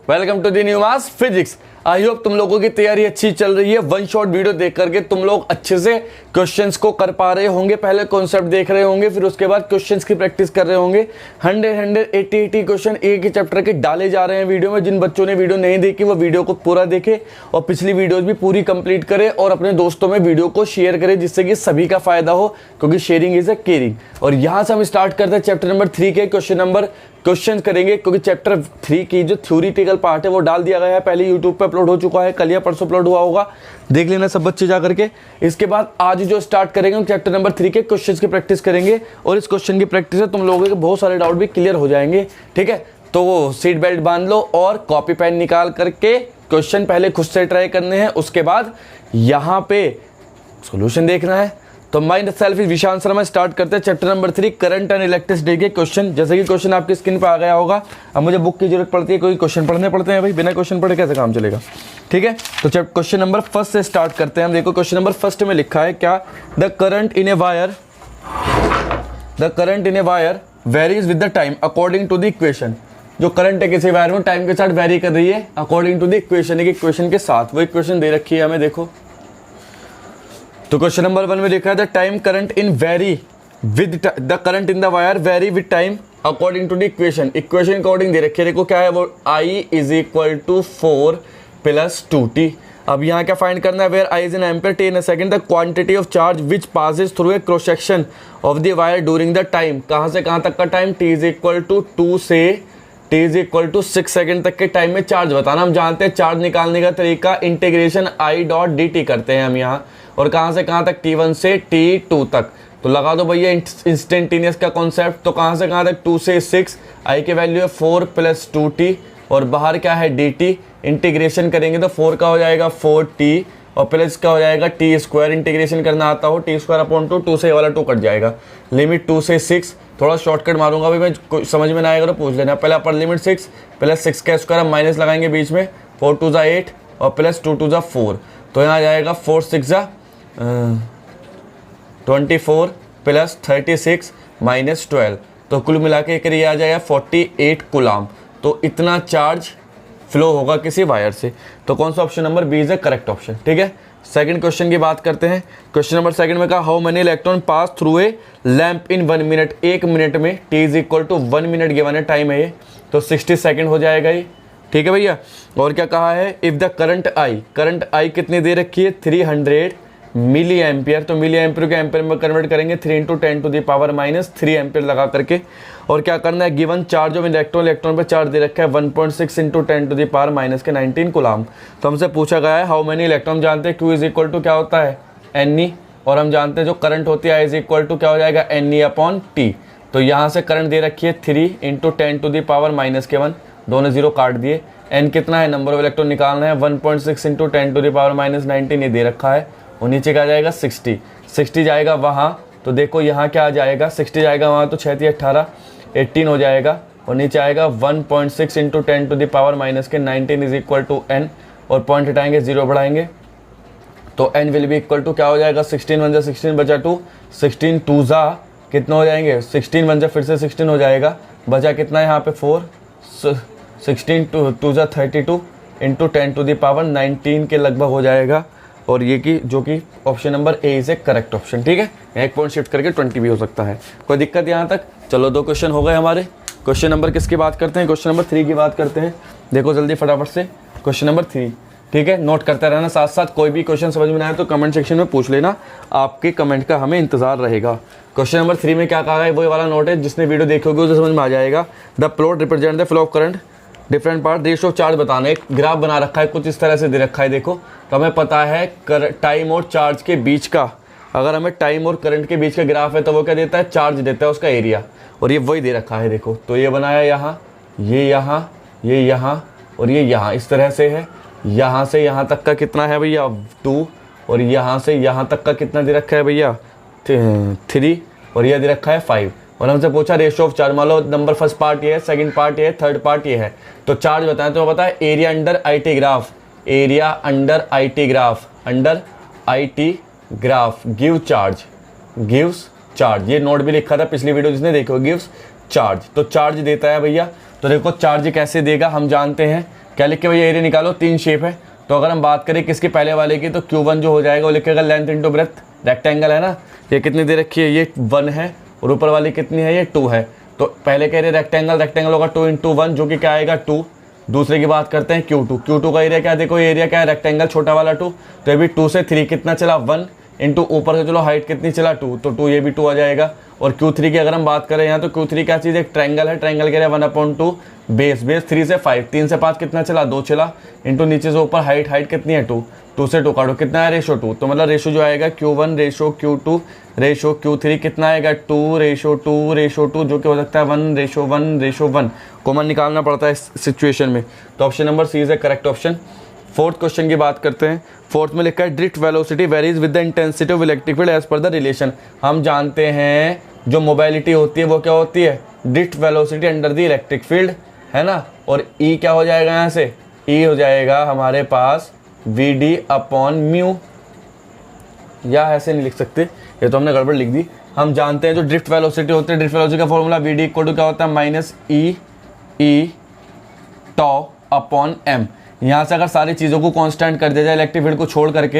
Welcome to the new mass physics. I hope तुम लोगों की तैयारी अच्छी चल रही है। वन शॉट वीडियो देख करके तुम लोग अच्छे से क्वेश्चंस को कर पा रहे होंगे। पहले कॉन्सेप्ट देख रहे होंगे, फिर उसके बाद क्वेश्चंस की प्रैक्टिस कर रहे होंगे। 180 क्वेश्चन एक ही चैप्टर के डाले जा रहे हैं वीडियो में। जिन बच्चों ने वीडियो नहीं देखी वो वीडियो को पूरा देखे और पिछली वीडियोज भी पूरी कंप्लीट करे और अपने दोस्तों में वीडियो को शेयर करे, जिससे कि सभी का फायदा हो, क्योंकि शेयरिंग इज अ केयरिंग। और यहाँ से हम स्टार्ट करते हैं चैप्टर नंबर 3 के क्वेश्चन करेंगे, क्योंकि चैप्टर 3 की जो थ्योरेटिकल पार्ट है वो डाल दिया गया है। पहले यूट्यूब पे अपलोड हो चुका है, कल या परसों अपलोड हुआ होगा, देख लेना सब बच्चे जा करके। इसके बाद आज जो स्टार्ट करेंगे हम चैप्टर नंबर 3 के क्वेश्चंस की प्रैक्टिस करेंगे और इस क्वेश्चन की प्रैक्टिस से तुम लोगों के बहुत सारे डाउट भी क्लियर हो जाएंगे। ठीक है, तो सीट बेल्ट बांध लो और कॉपी पेन निकाल करके क्वेश्चन पहले खुद से ट्राई करने हैं, उसके बाद यहाँ पे सोल्यूशन देखना है। तो mind self is Vishant Sharma. Start करते हैं chapter number 3 current and electricity के क्वेश्चन। जैसे कि क्वेश्चन आपकी स्क्रीन पे आ गया होगा। अब मुझे बुक की जरूरत पड़ती है, कोई क्वेश्चन पढ़ने पड़ते हैं भाई, बिना क्वेश्चन पढ़े कैसे काम चलेगा। ठीक है, तो क्वेश्चन नंबर फर्स्ट से स्टार्ट करते हैं हम। देखो क्वेश्चन नंबर फर्स्ट में लिखा है क्या, the current in a wire varies with the time according to the equation. जो करंट है किसी वायर में टाइम के साथ वेरी कर रही है अकॉर्डिंग टू द इक्वेशन। एक इक्वेशन के साथ वो इक्वेशन दे रखी है हमें। देखो तो क्वेश्चन नंबर 1 में लिखा है the time current in vary with the current in the wire vary with time according to the equation. Equation according दे रखी है। देखो क्या है वो, I = 4 + 2t। अब यहाँ क्या फाइंड करना है, where I is in ampere, t in a second, the quantity of charge which passes through a cross section of the wire during the time. कहाँ से कहाँ तक का टाइम, t = 2 से t = 6 सेकंड तक के टाइम में चार्ज बताना। हम जानते हैं चार्ज निकालने का तरीका इंटीग्रेशन I.dt करते हैं हम यहाँ। और कहाँ से कहाँ तक, T1 से T2 तक। तो लगा दो भैया इंस्टेंटेनियस का कॉन्सेप्ट। तो कहाँ से कहाँ तक, 2 से 6, I की वैल्यू है 4 + 2t और बाहर क्या है dt। इंटीग्रेशन करेंगे तो 4 का हो जाएगा 4t और प्लस का हो जाएगा t²। इंटीग्रेशन करना आता हो, t²/2, 2 से ये वाला 2 कट जाएगा। लिमिट 2 से 6, थोड़ा शॉर्टकट मारूंगा भाई मैं, समझ में ना आएगा तो पूछ लेना। पहले अपर लिमिट 6 + 6 का स्क्वायर हम माइनस लगाएंगे बीच में, 4 × 2 = 8 और प्लस 2 × 2 = 4। तो यहाँ आ जाएगा 4 × 6 = 24 + 36 - 12। तो कुल मिला के ये आ जाएगा 48 कूलाम। तो इतना चार्ज फ्लो होगा किसी वायर से। तो कौन सा option number B is the correct option. ठीक है, सेकंड क्वेश्चन की बात करते हैं। क्वेश्चन नंबर सेकंड में कहा, how many electron pass through a lamp in 1 minute. 1 minute में t = 1 मिनट गिवन है टाइम है ये, तो 60 सेकंड हो जाएगा ये। ठीक है भैया, और क्या कहा है, इफ द करंट I कितनी दे रखी है, 300 मिली एम्पियर। तो मिली एम्पियर को एम्पियर में कन्वर्ट करेंगे, 3 × 10⁻³ एम्पियर लगा करके। और क्या करना है, गिवन चार्ज ऑफ इलेक्ट्रॉन पे चार्ज दे रखा है 1.6 × 10⁻⁻19 कूलाम। तो हमसे पूछा गया है हाउ मेनी इलेक्ट्रॉन। जानते हैं Q = क्या होता है, Ne। और हम जानते हैं जो करंट होती है I = क्या हो जाएगा, Ne/T। तो यहाँ से करंट दे रखी है 3 × 10⁻⁻1, दोनों जीरो काट दिए। n कितना है, नंबर ऑफ इलेक्ट्रॉन निकालना है, 1.6 × 10⁻⁻19 ये दे रखा है। और नीचे क्या जाएगा 60 जाएगा वहाँ। तो देखो यहाँ क्या आ जाएगा, 60 जाएगा वहाँ तो 6 × 18 18 हो जाएगा। और नीचे आएगा 1.6 × 10⁻⁻19 = n। और पॉइंट हटाएंगे, जीरो बढ़ाएंगे तो n will be equal to क्या हो जाएगा, 16 × 1 = 16 बचा 2, 16 × 2 = कितना हो जाएंगे, 16 × 1 = फिर से 16 हो जाएगा। बचा कितना है यहाँ पे 4, 16 × 2 = 32 × 10⁻19 के लगभग हो जाएगा। और ये कि जो कि option number A is a correct option. ठीक है, एक पॉइंट शिफ्ट करके 20 भी हो सकता है, कोई दिक्कत यहाँ तक। चलो 2 क्वेश्चन हो गए हमारे। क्वेश्चन नंबर किसकी बात करते हैं, क्वेश्चन नंबर 3 की बात करते हैं। देखो जल्दी फटाफट से क्वेश्चन नंबर 3। ठीक है, नोट करते रहना साथ साथ। कोई भी क्वेश्चन समझ में ना आए तो कमेंट सेक्शन में पूछ लेना, आपके कमेंट का हमें इंतजार रहेगा। क्वेश्चन नंबर 3 में क्या कहा है, वही वाला नोट है, जिसने वीडियो देखी होगी उसे समझ में आ जाएगा। The plot represent the flow of current different part, ratio of charge बताना। एक ग्राफ बना रखा है, कुछ इस तरह से दे रखा है। देखो तो हमें पता है टाइम और चार्ज के बीच का, अगर हमें टाइम और करंट के बीच का ग्राफ है तो वो क्या देता है, चार्ज देता है, उसका एरिया। और ये वही दे रखा है। देखो तो ये बनाया यहाँ, ये यहाँ, ये यहाँ और ये यहाँ, इस तरह से है। यहाँ से यहाँ तक का कितना है भैया 2, और यहाँ से यहाँ तक का कितना दे रखा है भैया 3, और यह दे रखा है 5। और हमसे पूछा रेशियो ऑफ चार्ज, मान लो नंबर फर्स्ट पार्ट ये है, सेकंड पार्ट ये है, थर्ड पार्ट ये है। तो चार्ज बताएं तो बताए area under IT graph, area under IT graph, under IT graph give charge, gives charge. ये नोट भी लिखा था पिछली वीडियो जिसने देखो, गिव्स चार्ज। तो चार्ज देता है भैया। तो देखो चार्ज कैसे देगा, हम जानते हैं क्या लिख के भैया एरिया निकालो, 3 शेप है। तो अगर हम बात करें किसके पहले वाले की, तो Q1 जो हो जाएगा वो लिखेगा लेंथ इंटू ब्रेथ, रेक्टेंगल है ना, ये कितनी दे रखी है, ये 1 है, और ऊपर वाली कितनी है, ये 2 है। तो पहले कह रहे रेक्टेंगल होगा 2 इंटू 1 जो कि क्या आएगा 2। दूसरे की बात करते हैं Q2 का एरिया क्या, देखो एरिया क्या है, रेक्टेंगल छोटा वाला 2, तो ये भी 2 से 3 कितना चला 1 इंटू ऊपर से चलो हाइट कितनी चला 2, तो 2 ये भी 2 आ जाएगा। और Q3 की अगर हम बात करें यहाँ, तो Q3 क्या चीज़ है, एक ट्रायंगल है, ट्रायंगल कह रहे हैं 1/2 बेस 3 से 5, 3 से 5 कितना चला 2 चला, इंटू नीचे से ऊपर हाइट कितनी है 2, 2 से 2 काटो कितना है रेशो 2, तो मतलब रेशो जो आएगा Q1 ratio Q2 ratio Q3 कितना आएगा 2 रेशो 2 जो कि हो सकता है 1 रेशो 1 कॉमन निकालना पड़ता है इस सिचुएशन में। तो option number C is a correct option. Fourth question की बात करते हैं। फोर्थ में लिखा है drift velocity varies with the intensity of electric field as per the relation. हम जानते हैं जो मोबाइलिटी होती है वो क्या होती है, drift velocity under the electric field, है ना। और ई क्या हो जाएगा यहाँ से, ई हो जाएगा हमारे पास VD अपॉन म्यू, या ऐसे नहीं लिख सकते, ये तो हमने गड़बड़ लिख दी। हम जानते हैं जो ड्रिफ्ट वेलोसिटी होती है, ड्रिफ्ट वेलोसिटी का फॉर्मूला VD इक्वल टू क्या होता है, माइनस ई टॉ अपॉन एम। यहाँ से अगर सारी चीज़ों को कांस्टेंट कर दिया जाए इलेक्ट्रिक फील्ड को छोड़ करके,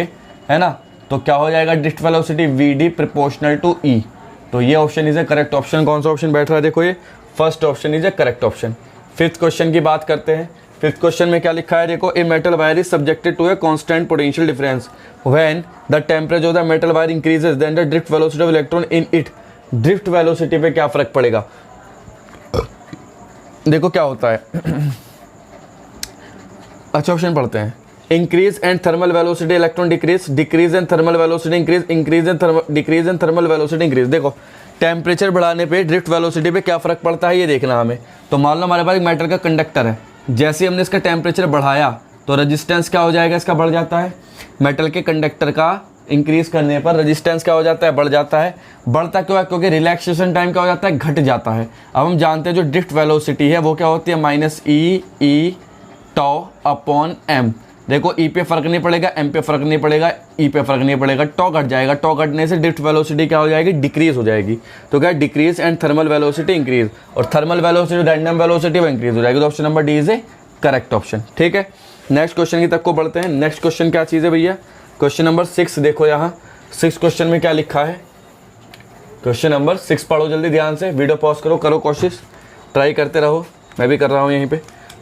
है ना, तो क्या हो जाएगा drift velocity VD proportional to E. तो ये option is a correct option. कौन सा ऑप्शन बैठ रहा है, देखो ये first option is a correct option. Fifth question की बात करते हैं। फिफ्थ क्वेश्चन में क्या लिखा है, देखो a metal wire is subjected to a constant potential difference when the temperature of the metal wire increases then the drift velocity of electron in it. Drift velocity पे क्या फर्क पड़ेगा, देखो क्या होता है। अच्छा ऑप्शन पढ़ते हैं। Increase and thermal velocity electron decrease, decrease and thermal velocity increase, increase and decrease and thermal velocity increase. देखो टेम्परेचर बढ़ाने पे ड्रिफ्ट वेलोसिटी पे क्या फर्क पड़ता है ये देखना हमें। तो मान लो हमारे पास एक मेटल का कंडक्टर है, जैसे ही हमने इसका टेम्परेचर बढ़ाया तो रेजिस्टेंस क्या हो जाएगा, इसका बढ़ जाता है। मेटल के कंडक्टर का इंक्रीज करने पर रेजिस्टेंस क्या हो जाता है, बढ़ जाता है। बढ़ता क्यों है, क्योंकि रिलैक्सेशन टाइम क्या हो जाता है, घट जाता है। अब हम जानते हैं जो ड्रिफ्ट वेलोसिटी है वो क्या होती है, माइनस ई टॉ अपॉन एम। देखो ई पे फर्क नहीं पड़ेगा, एम पे फर्क नहीं पड़ेगा, ई पे फर्क नहीं पड़ेगा, टॉ घट जाएगा। टॉ घटने से ड्रिफ्ट वेलोसिटी क्या हो जाएगी, डिक्रीज हो जाएगी। तो क्या decrease and thermal velocity increase, और थर्मल वेलोसिटी रैंडम वेलोसिटी वो इंक्रीज हो जाएगी। तो option number D is a correct option. ठीक है, नेक्स्ट क्वेश्चन की तक को बढ़ते हैं। नेक्स्ट क्वेश्चन क्या चीज़ है भैया, क्वेश्चन नंबर 6 देखो यहाँ 6 क्वेश्चन में क्या लिखा है। क्वेश्चन नंबर 6 पढ़ो जल्दी ध्यान से, वीडियो पॉज करो कोशिश, ट्राई करते रहो, मैं भी कर रहा हूँ यहीं पे।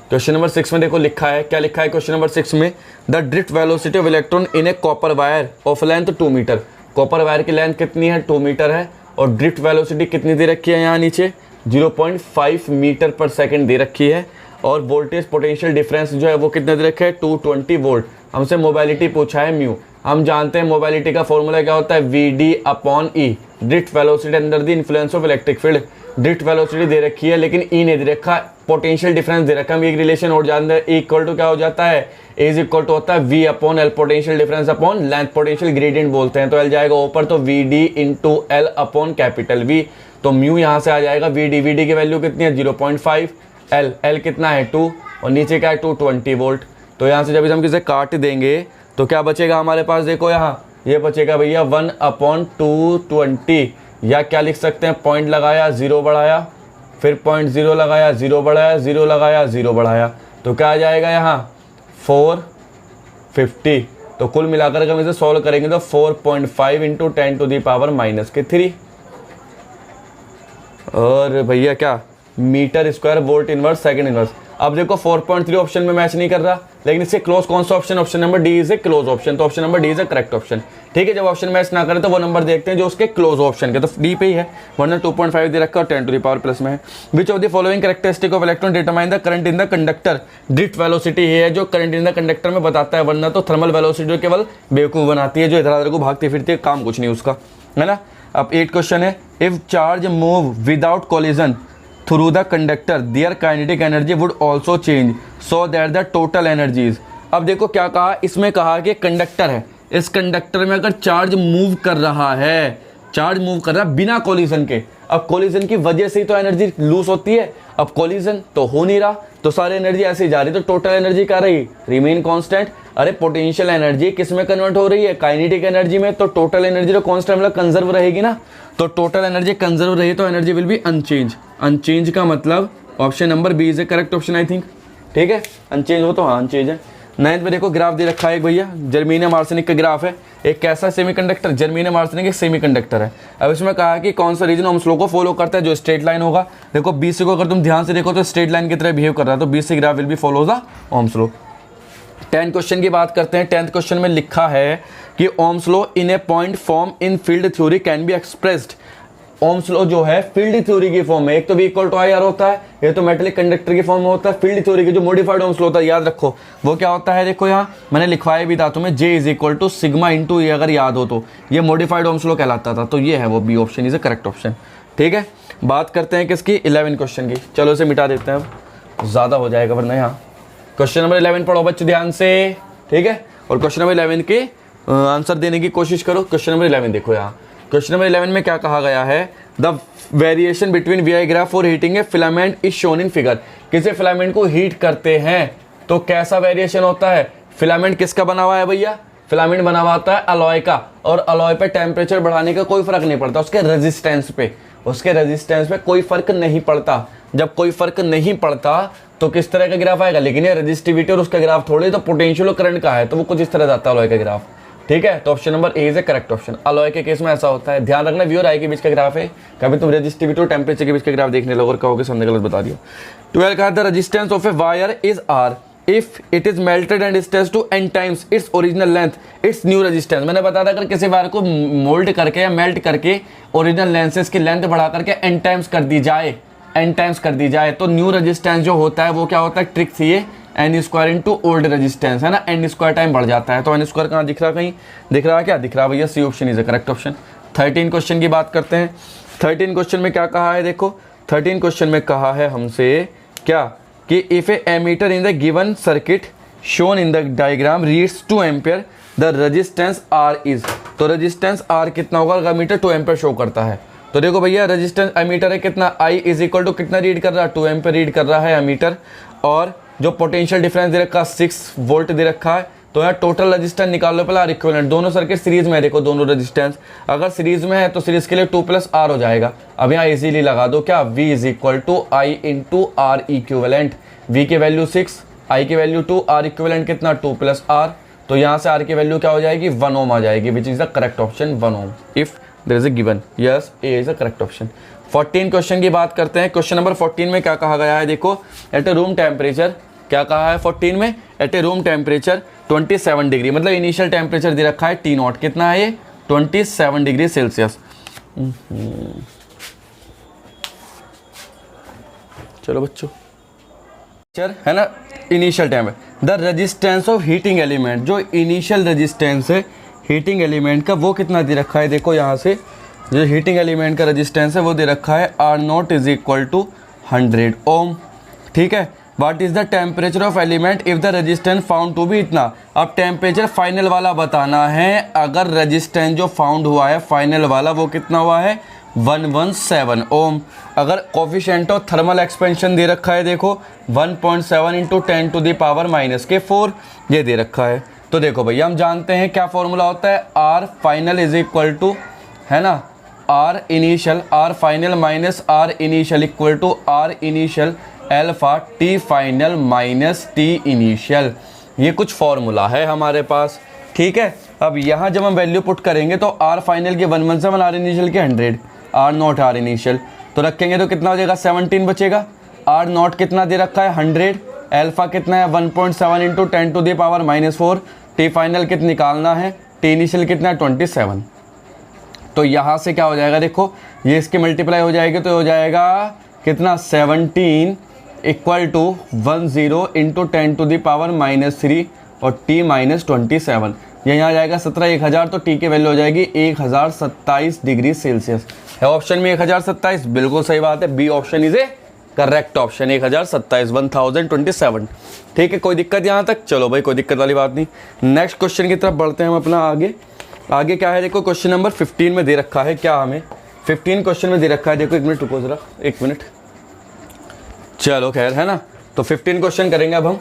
क्वेश्चन नंबर 6 में देखो लिखा है, क्या लिखा है क्वेश्चन नंबर 6 में, the drift velocity of electron in a copper wire of length 2 metre. Copper wire की लेंथ कितनी है, 2 मीटर है, और ड्रिफ्ट वेलोसिटी कितनी दे रखी है यहाँ नीचे, 0.5 मीटर पर सेकेंड दे रखी है। और वोल्टेज पोटेंशियल डिफरेंस जो है वो कितने दे रखे है, 220 वोल्ट। हमसे मोबाइलिटी पूछा है म्यू। हम जानते हैं मोबाइलिटी का फॉर्मूला क्या होता है, VD upon E, drift velocity under the influence of electric field. Drift velocity दे रखी है लेकिन ई नहीं दे रखा, पोटेंशियल डिफरेंस दे रखा। हम एक रिलेशन और जानते हैं, E इक्वल टू क्या हो जाता है, A इज इक्वल टू होता है V upon L, potential difference upon length, potential gradient बोलते हैं। तो L जाएगा ऊपर, तो VD into L upon capital V। तो म्यू यहाँ से आ जाएगा VD की वैल्यू कितनी है 0.5, L कितना है 2, और नीचे क्या है 220 वोल्ट। तो यहाँ से जब हम किसे काट देंगे तो क्या बचेगा हमारे पास, देखो यहाँ ये बचेगा भैया 1/220, या क्या लिख सकते हैं, पॉइंट लगाया 0 बढ़ाया, फिर 0.0 लगाया 0 बढ़ाया, 0 लगाया 0 बढ़ाया, तो क्या आ जाएगा यहाँ 450। तो कुल मिलाकर के हम इसे सॉल्व करेंगे तो 4.5 इंटू 10⁻⁻3, और भैया क्या metre square volt inverse second inverse. अब देखो 4.3 ऑप्शन में मैच नहीं कर रहा, लेकिन इससे क्लोज कौन सा option, option number D is a close option. तो option number D is a correct option. ठीक है, जब ऑप्शन मैच ना करे तो वो नंबर देखते हैं जो उसके क्लोज ऑप्शन के, तो डी पे ही है, वरना 2.5 दे रखा और 10⁻+ में है। विच of the following characteristic of electron determine the current in the conductor. Drift velocity है जो करंट इन द कंडक्टर में बताता है, वरना तो थर्मल वेलोसिटी जो केवल बेवकूफ बनाती है, जो इधर उधर को भागती फिरती है, काम कुछ नहीं उसका, है ना। अब 8 क्वेश्चन है, if charge move without collision through the conductor their kinetic energy would also change so that the total energies. अब देखो क्या कहा, इसमें कहा कि कंडक्टर है, इस कंडक्टर में अगर चार्ज मूव कर रहा है, चार्ज मूव कर रहा है बिना कोलिजन के। अब कोलिजन की वजह से ही तो एनर्जी लूज होती है, अब कोलिजन तो हो नहीं रहा, तो सारी एनर्जी ऐसे ही जा रही, तो टोटल एनर्जी क्या रही, रिमेन कांस्टेंट। अरे पोटेंशियल एनर्जी किस में कन्वर्ट हो रही है, काइनेटिक एनर्जी में, तो टोटल एनर्जी तो कांस्टेंट मतलब कंजर्व रहेगी ना। तो टोटल एनर्जी कंजर्व रही तो energy will be unchanged. Unchanged का मतलब option number B is a correct option I think. ठीक है, अनचेंज हो तो हाँ अनचेंज है। 9th में देखो ग्राफ दे रखा है एक भैया, जर्मेनियम आर्सेनिक का ग्राफ है। एक कैसा सेमीकंडक्टर, जर्मेनियम आर्सेनिक एक सेमीकंडक्टर है। अब इसमें कहा है कि कौन सा रीजन ओम्स लॉ को फॉलो करता है, जो स्ट्रेट लाइन होगा। देखो BC को अगर तुम ध्यान से देखो तो स्ट्रेट लाइन की तरह बिहेव कर रहा है, तो BC graph will be follow the Ohm's law. 10 question की बात करते हैं। 10th क्वेश्चन में लिखा है कि Ohm's law in A point form in field theory can be expressed. Ohm's law जो है फील्ड थ्योरी की फॉर्म में, एक तो V इक्वल टू IR होता है, ये तो मेटेलिक कंडक्टर की फॉर्म में होता है। फील्ड थ्योरी की जो मॉडिफाइड ओम्स लॉ होता है, याद रखो वो क्या होता है। देखो यहाँ मैंने लिखवाया भी था तुम्हें, J is equal to sigma into A, अगर याद हो तो ये मॉडिफाइड ओम्स लॉ कहलाता था। तो ये है वो, B option is a correct option. ठीक है, बात करते हैं किसकी, 11 क्वेश्चन की। चलो इसे मिटा देते हैं, अब ज़्यादा हो जाएगा वरना। यहाँ क्वेश्चन नंबर 11 पढ़ो बच्चों ध्यान से, ठीक है, और क्वेश्चन नंबर 11 के आंसर देने की कोशिश करो। क्वेश्चन नंबर 11 देखो यहाँ, क्वेश्चन नंबर 11 में क्या कहा गया है, the variation between VI graph for heating a filament is shown in figure. किसी फिलामेंट को हीट करते हैं तो कैसा वेरिएशन होता है। फिलामेंट किसका बना हुआ है भैया, फिलामेंट बना हुआ होता है अलॉय का, और अलॉय पे टेम्परेचर बढ़ाने का कोई फर्क नहीं पड़ता, उसके रेजिस्टेंस पे कोई फर्क नहीं पड़ता। जब कोई फर्क नहीं पड़ता तो किस तरह का ग्राफ आएगा, लेकिन ये रेजिस्टिविटी और उसका ग्राफ थोड़े, तो पोटेंशियल और करंट का है तो वो कुछ इस तरह जाता है अलॉय का ग्राफ। ठीक है, तो option number A is a correct option. Alloy के केस में ऐसा होता है, ध्यान रखना V और I के बीच का ग्राफ है। कभी तुम रेजिस्टिविटी और टेम्परेचर के बीच का ग्राफ देखने लगो और कहोगे हमने गलत बता दिया। 12 कहा the resistance of a wire is R if it is melted and stretched to n times its original length its new resistance. मैंने बताया था अगर किसी वायर को मोल्ड करके या मेल्ट करके ओरिजिनल लेंथ से इसकी लेंथ बढ़ा करके n टाइम्स कर दी जाए तो न्यू रेजिस्टेंस जो होता है वो क्या होता है, ट्रिक थी ये, n square into old resistance है ना, n स्क्वायर टाइम बढ़ जाता है। तो n स्क्वायर कहाँ दिख रहा, कहीं दिख रहा है, क्या दिख रहा भैया, C option is a correct option. 13 question की बात करते हैं। 13 क्वेश्चन में क्या कहा है, देखो 13 क्वेश्चन में कहा है हमसे क्या, कि if a ammeter in the given circuit shown in the diagram reads 2 ampere the resistance R is. तो रेजिस्टेंस R कितना होगा, अगर मीटर 2 एम्पियर शो करता है। तो देखो भैया रेजिस्टेंस एमीटर है कितना, I इज इक्वल टू कितना रीड कर रहा है, 2 एम्पियर रीड कर रहा है एमीटर, और जो पोटेंशियल डिफरेंस दे रखा 6 वोल्ट दे रखा है। तो यार टोटल रेजिस्टेंस निकाल लो पहले, R इक्विवेलेंट। दोनों सर्किट सीरीज में है, देखो दोनों रेजिस्टेंस अगर सीरीज में है तो सीरीज के लिए 2 + R हो जाएगा। अब यहाँ इजीली लगा दो क्या, V is equal to I into R equivalent. V की वैल्यू 6, I की वैल्यू 2, R इक्विवेलेंट कितना 2 + R। तो यहाँ से R की वैल्यू क्या हो जाएगी, 1 ओम आ जाएगी, which is the correct option 1 ohm if there is a given. Yes, A is the correct option. 14 question की बात करते हैं। क्वेश्चन नंबर 14 में क्या कहा गया है, देखो एट ए रूम टेम्परेचर, क्या कहा है 14 में, एट ए रूम टेम्परेचर 27 डिग्री, मतलब इनिशियल टेम्परेचर दे रखा है T0, कितना है ये 27 डिग्री सेल्सियस। चलो बच्चों है ना, इनिशियल टाइम है। The resistance of heating element, जो इनिशियल रेजिस्टेंस है हीटिंग एलिमेंट का वो कितना दे रखा है, देखो यहाँ से जो हीटिंग एलिमेंट का रेजिस्टेंस है वो दे रखा है R0 is equal to 100 ohm. ठीक है, what is the temperature of element if the resistance found to be इतना। अब टेम्परेचर फाइनल वाला बताना है, अगर रेजिस्टेंस जो फाउंड हुआ है फाइनल वाला वो कितना हुआ है 117 ओम। अगर कोफिशिएंट ऑफ थर्मल एक्सपेंशन दे रखा है, देखो 1.7 इंटू 10⁻⁻⁴ ये दे रखा है। तो देखो भैया हम जानते हैं क्या फॉर्मूला होता है, R final is equal to, है ना, R initial, R final minus R initial equal to R initial alpha T final minus T initial. ये कुछ फॉर्मूला है हमारे पास। ठीक है, अब यहाँ जब हम वैल्यू पुट करेंगे तो R फाइनल के 117, R इनिशियल के 100, R0 R इनिशियल तो रखेंगे तो कितना हो जाएगा 17 बचेगा। R0 कितना दे रखा है 100, अल्फा कितना है 1.7 इंटू 10⁻⁻⁴, T फाइनल कितना निकालना है, T इनिशियल कितना है 27। तो यहाँ से क्या हो जाएगा, देखो ये इसके मल्टीप्लाई हो जाएगी तो हो जाएगा कितना 17 इक्वल टू 10 इंटू 10⁻⁻³ और T माइनस 27, ये यहाँ आ जाएगा 17 1000, तो T की वैल्यू हो जाएगी 1027 डिग्री सेल्सियस। है ऑप्शन में 1027, बिल्कुल सही बात है, B option is a correct option 1027 1027। ठीक है, कोई दिक्कत यहाँ तक, चलो भाई कोई दिक्कत वाली बात नहीं। नेक्स्ट क्वेश्चन की तरफ बढ़ते हैं हम अपना आगे क्या है, देखो क्वेश्चन नंबर 15 में दे रखा है, क्या हमें 15 क्वेश्चन में दे रखा है, देखो 1 मिनट रुको जरा, 1 मिनट, चलो खैर है ना। तो 15 क्वेश्चन करेंगे अब हम,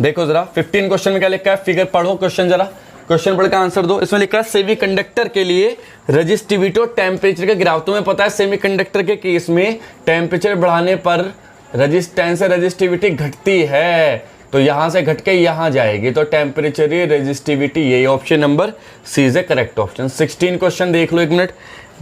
देखो जरा 15 क्वेश्चन में क्या लिखा है, फिगर पढ़ो क्वेश्चन जरा, क्वेश्चन पढ़ के आंसर दो। इसमें लिखा है सेमीकंडक्टर के लिए रेजिस्टिविटी और टेम्परेचर का ग्राफ। तुम्हें पता है सेमीकंडक्टर के केस में टेम्परेचर बढ़ाने पर रेजिस्टेंस से रेजिस्टिविटी घटती है, तो यहाँ से घट के यहाँ जाएगी, तो टेम्परेचर रेजिस्टिविटी, यही option number C is a correct option. 16 question देख लो एक minute.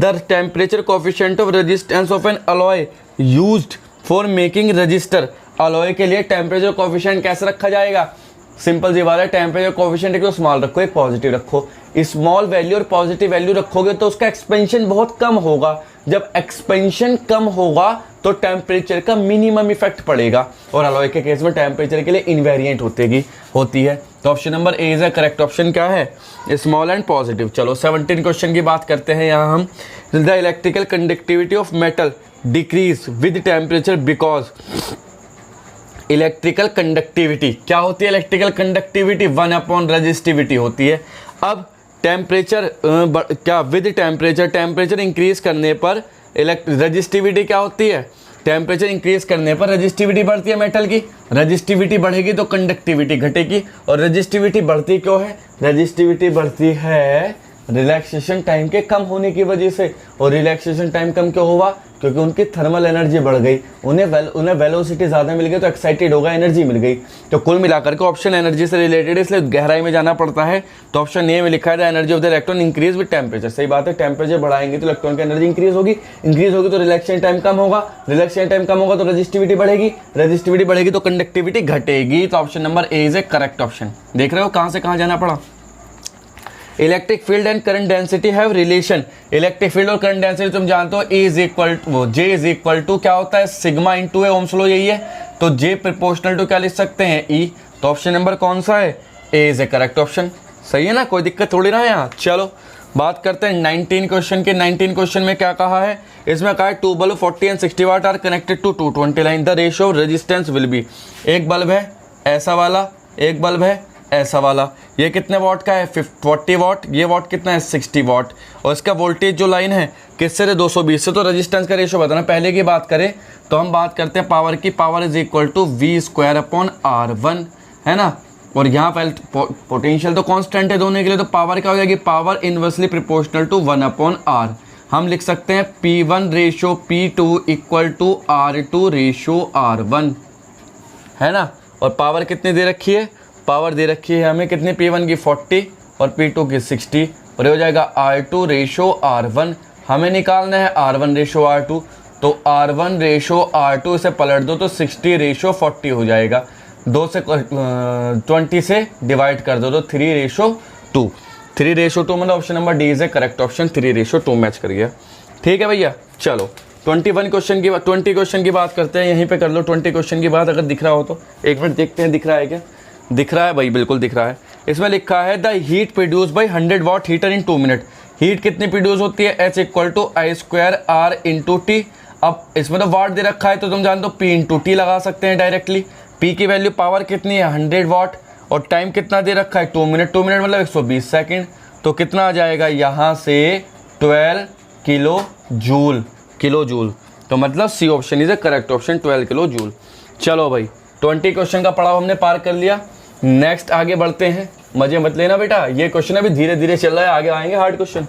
The temperature coefficient of resistance of an alloy used for making resistor. Alloy के लिए टेम्परेचर कोफिशिएंट कैसे रखा जाएगा? सिंपल सी बात है, टेम्परेचर कोफिशिएंट एक तो स्मॉल रखो, एक पॉजिटिव रखो। स्मॉल वैल्यू और पॉजिटिव वैल्यू रखोगे तो उसका एक्सपेंशन बहुत कम होगा। जब एक्सपेंशन कम होगा तो टेम्परेचर का मिनिमम इफेक्ट पड़ेगा, और अलॉय के केस में टेम्परेचर के लिए इनवेरिएंट होती है। तो option number A is a correct option. क्या है? Small and positive. चलो 17 क्वेश्चन की बात करते हैं यहाँ हम। The electrical conductivity of metal decrease with temperature because. Electrical conductivity क्या होती है? इलेक्ट्रिकल कंडक्टिविटी 1 रेजिस्टिविटी होती है। अब टेम्परेचर क्या विद टेम्परेचर इंक्रीज करने पर रेजिस्टिविटी क्या होती है? टेम्परेचर इंक्रीज करने पर रेजिस्टिविटी बढ़ती है मेटल की। रेजिस्टिविटी बढ़ेगी तो कंडक्टिविटी घटेगी। और रेजिस्टिविटी बढ़ती क्यों है? रेजिस्टिविटी बढ़ती है रिलैक्सेशन टाइम के कम होने की वजह से। और रिलैक्सेशन टाइम कम क्यों हुआ? क्योंकि उनकी थर्मल एनर्जी बढ़ गई, उन्हें वेलोसिटी ज़्यादा मिल गई तो एक्साइटेड होगा, एनर्जी मिल गई। तो कुल मिलाकर के ऑप्शन एनर्जी से रिलेटेड, इसलिए गहराई में जाना पड़ता है। तो ऑप्शन ए में लिखा है the energy of the electron increase with temperature. सही बात है, टेम्परेचर बढ़ाएंगे तो इलेक्ट्रॉन की एनर्जी इंक्रीज होगी तो रिलैक्सेशन टाइम कम होगा, रिलैक्सेशन टाइम कम होगा तो रेजिस्टिविटी बढ़ेगी तो कंडक्टिविटी घटेगी। तो option number A is a correct option. देख रहे हो कहाँ से कहाँ जाना पड़ा। Electric field and current density have relation. Electric field और करंट डेंसिटी तुम जानते हो, J इज इक्वल टू क्या होता है? सिग्मा इंटू ए, ओम्स लॉ यही है। तो J प्रोपोर्शनल टू क्या लिख सकते हैं? E। तो ऑप्शन नंबर कौन सा है? ए इज ए करेक्ट ऑप्शन। सही है ना, कोई दिक्कत थोड़ी ना है यहाँ। चलो बात करते हैं 19 क्वेश्चन के। 19 क्वेश्चन में क्या कहा है? इसमें कहा है 2 bulb 40 and 60 watt are connected to 220 line. The ratio of resistance will be. एक बल्ब है ऐसा वाला, एक बल्ब है ऐसा वाला। ये कितने वाट का है? 40 वाट। ये वाट कितना है? 60 वाट। और इसका वोल्टेज जो लाइन है किससे है? 220 से। तो रेजिस्टेंस का रेशियो बताना। पहले की बात करें तो हम बात करते हैं पावर की। Power is equal to V²/R1 है ना। और यहाँ पर पोटेंशियल तो कांस्टेंट है दोनों के लिए, तो पावर क्या हो जाएगी? Power inversely proportional to 1/R। हम लिख सकते हैं P1 ratio P2 equal to R2 ratio R1 है ना। और पावर कितनी दे रखी है? पावर दे रखी है हमें कितनी? P1 की 40 और P2 की 60, और ये हो जाएगा R2 रेशो R1। हमें निकालना है R1 रेशो R2। तो R1 रेशो R2 से पलट दो तो 60 रेशो 40 हो जाएगा। 2 से 20 से डिवाइड कर दो तो 3:2। 3:2 मतलब option number D is a correct option. 3:2 match कर गया। ठीक है भैया। चलो 20 क्वेश्चन की बात करते हैं। यहीं पे कर लो 20 क्वेश्चन की बात। अगर दिख रहा हो तो एक मिनट देखते हैं, दिख रहा है क्या? दिख रहा है भाई, बिल्कुल दिख रहा है। इसमें लिखा है the heat produce by 100 watt heater in 2 minute. Heat कितनी प्रोड्यूस होती है? H equal to I²R into T. अब इसमें तो वाट दे रखा है तो तुम जानते हो P इंटू टी लगा सकते हैं डायरेक्टली। P की वैल्यू पावर कितनी है? 100 वाट। और टाइम कितना दे रखा है? 2 मिनट। 2 मिनट मतलब 120 सेकेंड। तो कितना आ जाएगा यहाँ से? 12 किलो जूल। तो मतलब C option is a correct option, 12 kilo joule. चलो भाई 20 क्वेश्चन का पड़ाव हमने पार कर लिया। नेक्स्ट आगे बढ़ते हैं। मजे मत लेना बेटा, ये क्वेश्चन अभी धीरे धीरे चल रहा है, आगे आएंगे हार्ड क्वेश्चन।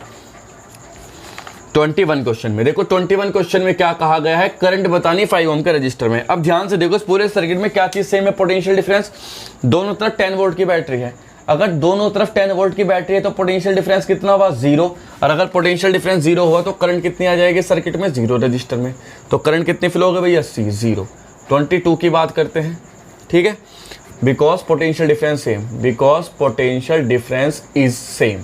21 क्वेश्चन में देखो, 21 क्वेश्चन में क्या कहा गया है? करंट बतानी 5 ओम के रजिस्टर में। अब ध्यान से देखो इस पूरे सर्किट में क्या चीज सेम है? Potential difference. दोनों तरफ 10 वोल्ट की बैटरी है। अगर दोनों तरफ 10 वोल्ट की बैटरी है तो पोटेंशियल डिफरेंस कितना हुआ? 0। और अगर पोटेंशियल डिफरेंस 0 हुआ तो करंट कितनी आ जाएगी सर्किट में? 0 रजिस्टर में। तो करंट कितनी फ्लो होगी भैया? 0। 22 की बात करते हैं। ठीक है, because potential difference is same.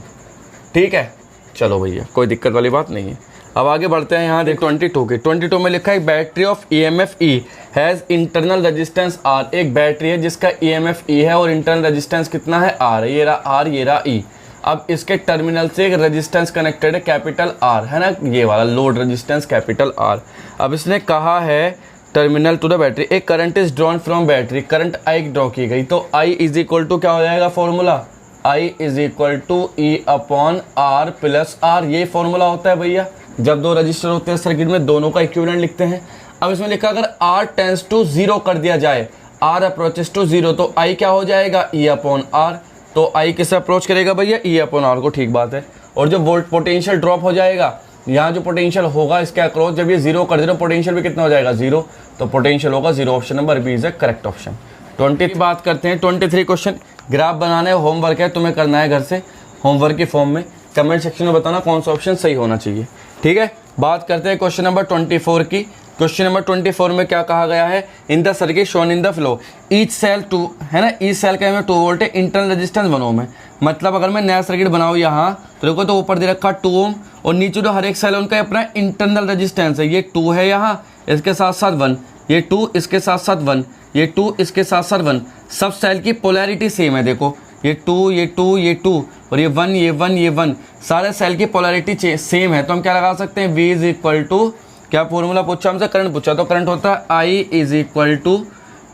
ठीक है, चलो भैया कोई दिक्कत वाली बात नहीं है। अब आगे बढ़ते हैं। यहाँ देख 22 में लिखा है battery of EMF E has internal resistance R। एक बैटरी है जिसका EMF E है और इंटरनल रेजिस्टेंस कितना है? R। ये रहा R, ये रहा E। अब इसके टर्मिनल से एक रेजिस्टेंस कनेक्टेड है कैपिटल R है ना, ये वाला लोड रेजिस्टेंस कैपिटल R। अब इसने कहा है टर्मिनल टू द बैटरी एक current is drawn from battery. Current I draw की गई तो I इज इक्वल टू क्या हो जाएगा formula? I is equal to E/R plus R। ये फॉर्मूला होता है भैया जब दो रजिस्टर होते हैं सर्किट में, दोनों का इक्विवेलेंट लिखते हैं। अब इसमें लिखा अगर R टेंस टू 0 कर दिया जाए, R अप्रोचेस टू 0, तो I क्या हो जाएगा? E/R। तो I किसे अप्रोच करेगा भैया? E/R को। ठीक बात है। और जब वोल्ट पोटेंशियल ड्रॉप हो जाएगा यहाँ जो पोटेंशियल होगा इसके अक्रॉस जब ये जीरो कर दे तो पोटेंशियल भी कितना हो जाएगा, जीरो, तो पोटेंशियल होगा zero. Option number B is the correct option. 20 की बात करते हैं। 23 क्वेश्चन, ग्राफ बनाना है, होमवर्क है, तुम्हें करना है घर से होमवर्क की फॉर्म में। कमेंट सेक्शन में बताना कौन सा ऑप्शन सही होना चाहिए, ठीक है। बात करते हैं क्वेश्चन नंबर 24 की। क्वेश्चन नंबर 24 में क्या कहा गया है, in the circuit shown in the flow each cell 2 है ना, ईच सेल का 2 वोल्ट है, इंटरनल रेजिस्टेंस 1 ओम है। मतलब अगर मैं नया सर्किट बनाऊँ यहाँ तो देखो, तो ऊपर दे रखा 2 ओम और नीचे जो हर एक सेल है उनका अपना इंटरनल रेजिस्टेंस है। ये 2 है यहाँ, इसके साथ साथ 1, ये 2 इसके साथ साथ 1, ये 2 इसके साथ साथ 1। सब सेल की पोलैरिटी सेम है, देखो ये 2 ये 2 ये 2 और ये 1 ये 1 ये 1, सारे सेल की पोलैरिटी सेम है। तो हम क्या लगा सकते हैं, V इज इक्वल टू, क्या फॉर्मूला पूछा हमसे, करंट पूछा, तो करंट होता है I is equal to